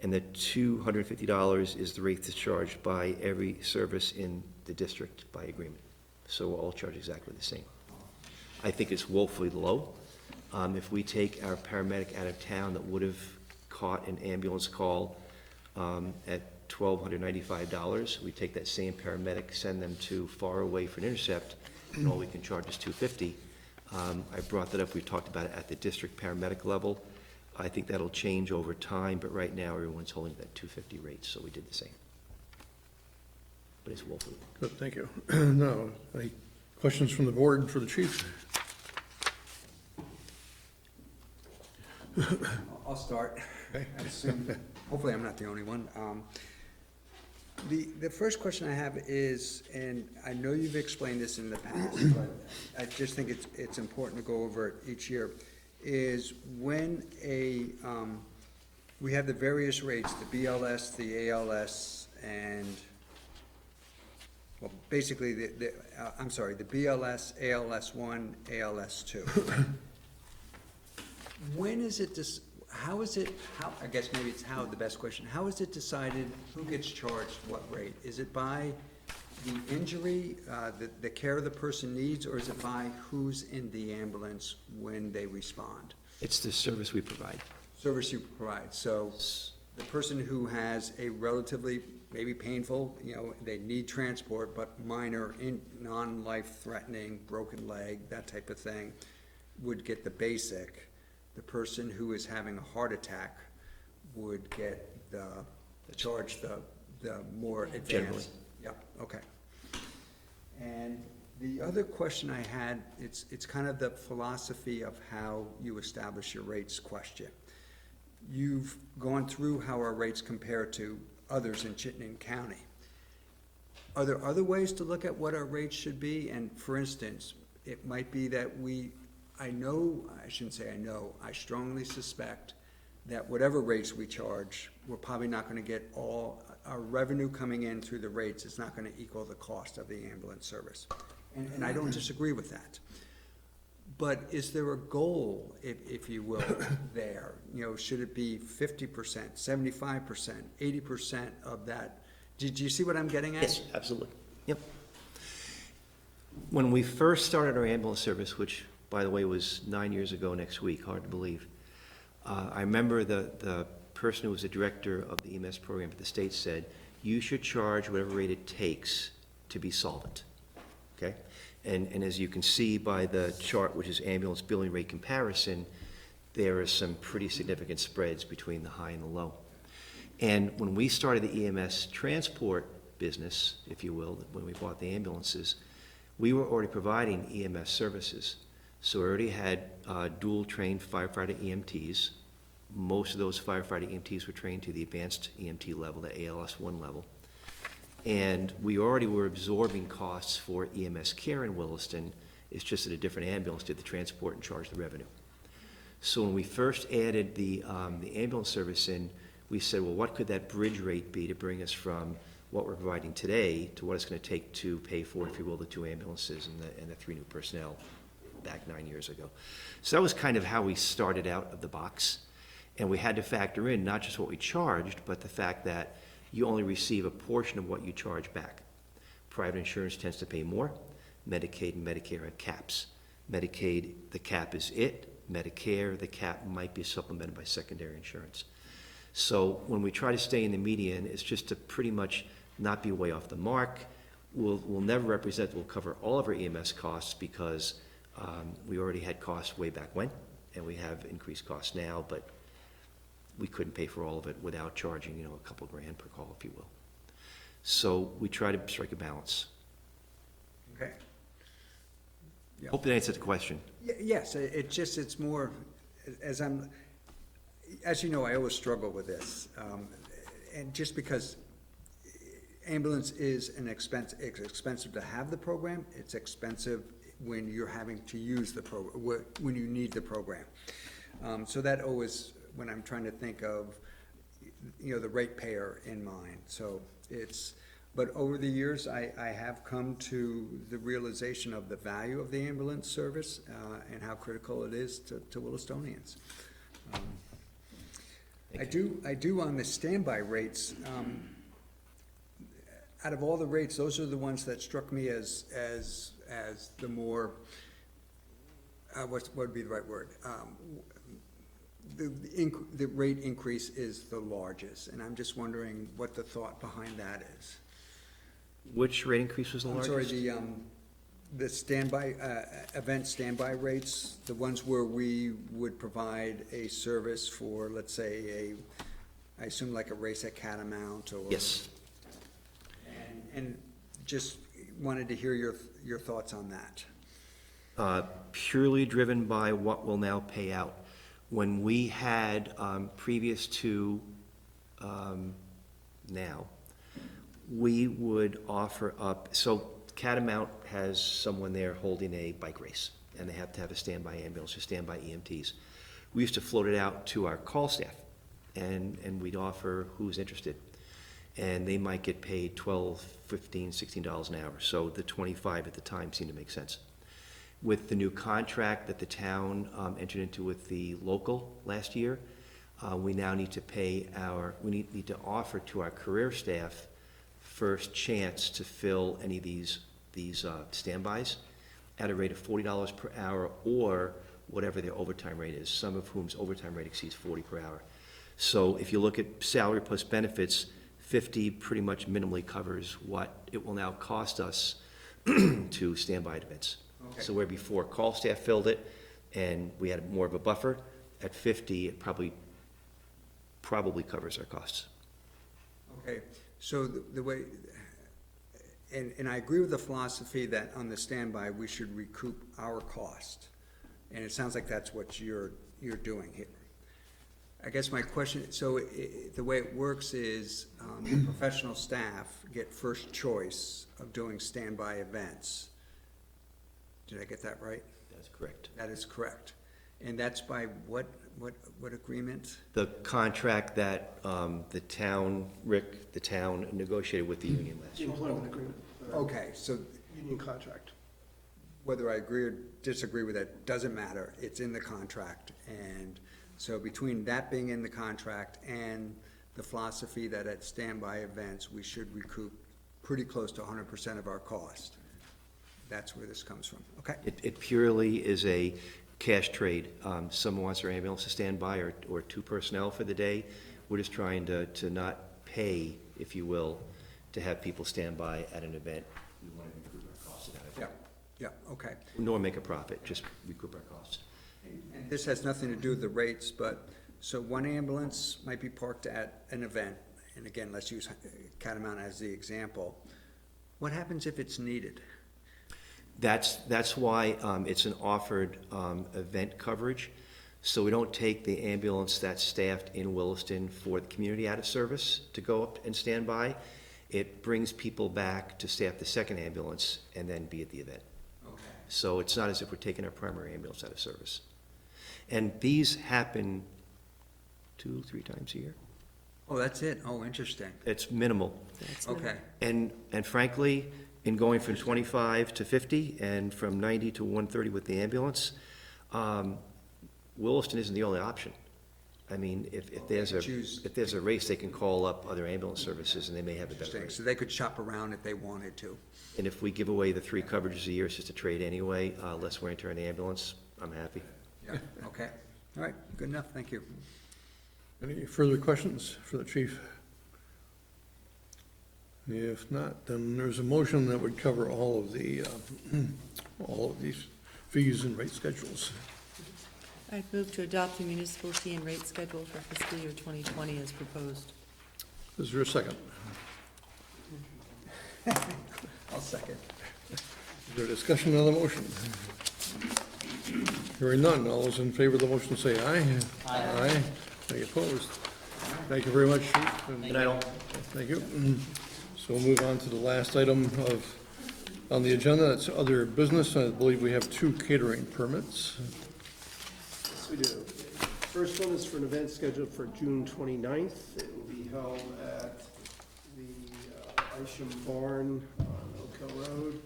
And the $250 is the rate that's charged by every service in the district by agreement. So we'll all charge exactly the same. I think it's woefully low. If we take our paramedic out of town that would have caught an ambulance call at $1,295, we take that same paramedic, send them to far away for an intercept, and all we can charge is $250. I brought that up, we talked about it at the district paramedic level. I think that'll change over time, but right now everyone's holding that $250 rate, so we did the same. But it's woefully low. Good, thank you. Now, any questions from the board for the chief? I'll start. Okay. I assume- Hopefully I'm not the only one. The first question I have is, and I know you've explained this in the past, but I just think it's important to go over it each year, is when we have the various rates, the BLS, the ALS, and, well, basically, the BLS, ALS1, ALS2. When is it, I guess maybe it's how, the best question, how is it decided who gets charged what rate? Is it by the injury, the care the person needs, or is it by who's in the ambulance when they respond? It's the service we provide. Service you provide, so the person who has a relatively, maybe painful, they need transport, but minor, non-life-threatening, broken leg, that type of thing, would get the basic. The person who is having a heart attack would get the more advanced. Generally. Yeah, okay. And the The other question I had, it's kind of the philosophy of how you establish your rates question. You've gone through how our rates compare to others in Chittenden County. Are there other ways to look at what our rates should be? And for instance, it might be that I strongly suspect that whatever rates we charge, we're probably not gonna get all, our revenue coming in through the rates is not gonna equal the cost of the ambulance service. And I don't disagree with that. But is there a goal, if you will, there? You know, should it be 50%, 75%, 80% of that? Did you see what I'm getting at? Yes, absolutely. Yep. When we first started our ambulance service, which, by the way, was 9 years ago next week, hard to believe, I remember the person who was the director of the EMS program at the state said, you should charge whatever rate it takes to be solvent, okay? And as you can see by the chart, which is ambulance billing rate comparison, there are some pretty significant spreads between the high and the low. And when we started the EMS transport business, if you will, when we bought the ambulances, we were already providing EMS services. So we already had dual-trained firefighter EMTs. Most of those firefighter EMTs were trained to the advanced EMT level, the ALS-1 level. And we already were absorbing costs for EMS care in Williston. It's just that a different ambulance did the transport and charged the revenue. So when we first added the ambulance service in, we said, well, what could that bridge rate be to bring us from what we're providing today to what it's going to take to pay for, if you will, the 2 ambulances and the 3 new personnel back 9 years ago. So that was kind of how we started out of the box. And we had to factor in not just what we charged, but the fact that you only receive a portion of what you charge back. Private insurance tends to pay more. Medicaid and Medicare have caps. Medicaid, the cap is it. Medicare, the cap might be supplemented by secondary insurance. So when we try to stay in the median, it's just to pretty much not be way off the mark. We'll never represent, we'll cover all of our EMS costs because we already had costs way back when, and we have increased costs now, but we couldn't pay for all of it without charging, you know, a couple grand per call, if you will. So we try to strike a balance. Okay. Yeah. Hope that answered the question. Yes, it's more, as you know, I always struggle with this. And just because ambulance is it's expensive to have the program, it's expensive when you're having to use the program, when you need the program. So that always, when I'm trying to think of, you know, the ratepayer in mind. So but over the years, I have come to the realization of the value of the ambulance service and how critical it is to Willistonians. I do on the standby rates, out of all the rates, those are the ones that struck me as the more, what would be the right word? The rate increase is the largest, and I'm just wondering what the thought behind that is. Which rate increase was the largest? I'm sorry, the standby, event standby rates, the ones where we would provide a service for, let's say, I assume like a race at Catamount or. Yes. And just wanted to hear your thoughts on that. Purely driven by what will now pay out. When we had, previous to now, we would offer up, so Catamount has someone there holding a bike race, and they have to have a standby ambulance or standby EMTs. We used to float it out to our call staff, and we'd offer who's interested. And they might get paid $12, $15, $16 an hour, so the 25 at the time seemed to make sense. With the new contract that the town entered into with the local last year, we now need to we need to offer to our career staff first chance to fill any of these standbys at a rate of $40 per hour or whatever their overtime rate is, some of whom's overtime rate exceeds 40 per hour. So if you look at salary plus benefits, 50 pretty much minimally covers what it will now cost us to standby events. Okay. So where before call staff filled it and we had more of a buffer, at 50 it probably covers our costs. Okay, so the way, and I agree with the philosophy that on the standby, we should recoup our cost. And it sounds like that's what you're doing here. I guess my question, so the way it works is, the professional staff get first choice of doing standby events. Did I get that right? That's correct. That is correct. And that's by what agreement? The contract that the town, Rick, the town negotiated with the union last The year. employment agreement. Okay, so Union contract. whether I agree or disagree with it, doesn't matter, it's in the contract. And so between that being in the contract and the philosophy that at standby events, we should recoup pretty close to 100% of our cost. That's where this comes from, okay? It purely is a cash trade. Someone wants their ambulance to stand by or two personnel for the day. We're just trying to not pay, if you will, to have people stand by at an event. We want to recoup our costs of that event. Yeah, okay. Nor make a profit, just recoup our costs. And this has nothing to do with the rates, but, so one ambulance might be parked at an event, and again, let's use Catamount as the example. What happens if it's needed? That's why it's an offered event coverage. So we don't take the ambulance that's staffed in Williston for the community out of service to go up and stand by. It brings people back to staff the second ambulance and then be at the event. Okay. So it's not as if we're taking our primary ambulance out of service. And these happen 2-3 times a year. Oh, that's it? Oh, interesting. It's minimal. Okay. And frankly, in going from 25 to 50 and from 90 to 130 with the ambulance, Williston isn't the only option. I mean, if there's a race, they can call up other ambulance services and they may have a better Interesting. rate. So they could shop around if they wanted to. And if we give away the 3 coverages a year, it's just a trade anyway, less wear and tear on the ambulance, I'm happy. Yeah, okay. All right, good enough, thank you. Any further questions for the chief? If not, then there's a motion that would cover all of these fees and rate schedules. I'd move to adopt the municipal fee and rate schedule for fiscal year 2020 as proposed. Is there a second? I'll second. Is there discussion on the motion? Hearing none, all those in favor of the motion say aye. Aye. Any opposed? Thank you very much, Chief. And I don't, Thank you. So we'll move on to the last item on the agenda, that's other business. I believe we have 2 catering permits. Yes, we do. First one is for an event scheduled for June 29th. It will be held at the Isham Barn on Oak Hill Road.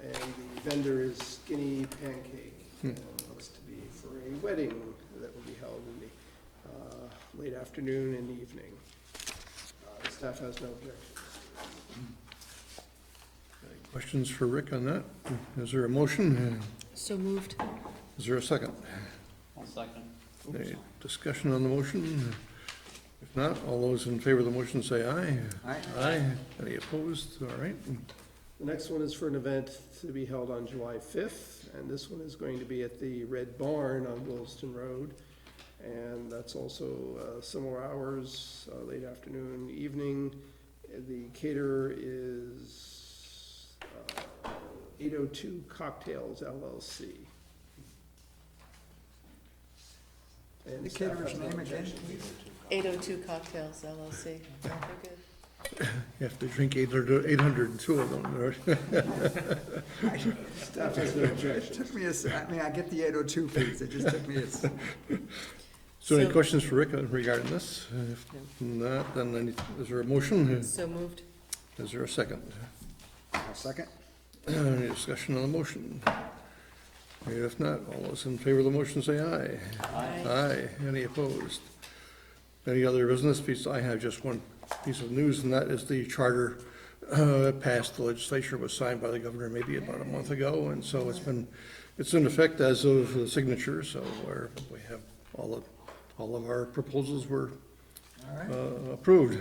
And the vendor is Skinny Pancake. And it looks to be for a wedding that will be held in the late afternoon and evening. The staff has no objections. Any questions for Rick on that? Is there a motion? So moved. Is there a second? I'll second. Any discussion on the motion? If not, all those in favor of the motion say aye. Aye. Aye. Any opposed? All right. The next one is for an event to be held on July 5th, and this one is going to be at the Red Barn on Williston Road. And that's also similar hours, late afternoon, evening. The caterer is 802 Cocktails LLC. And The staff caterer's has no name again? objection. 802 Cocktails LLC. They're good. You have to drink 802 of them. Staff has no objection. Took me I get the 802 fees, it just took me So any So- questions for Rick regarding this? If not, then is there a motion? So moved. Is there a second? I'll second. Any discussion on the motion? If not, all those in favor of the motion say aye. Aye. Any opposed? Any other business piece? I have just one piece of news, and that is the charter passed the legislature, was signed by the governor maybe about a month ago, and so it's in effect as of the signature, so we have all of our proposals were approved.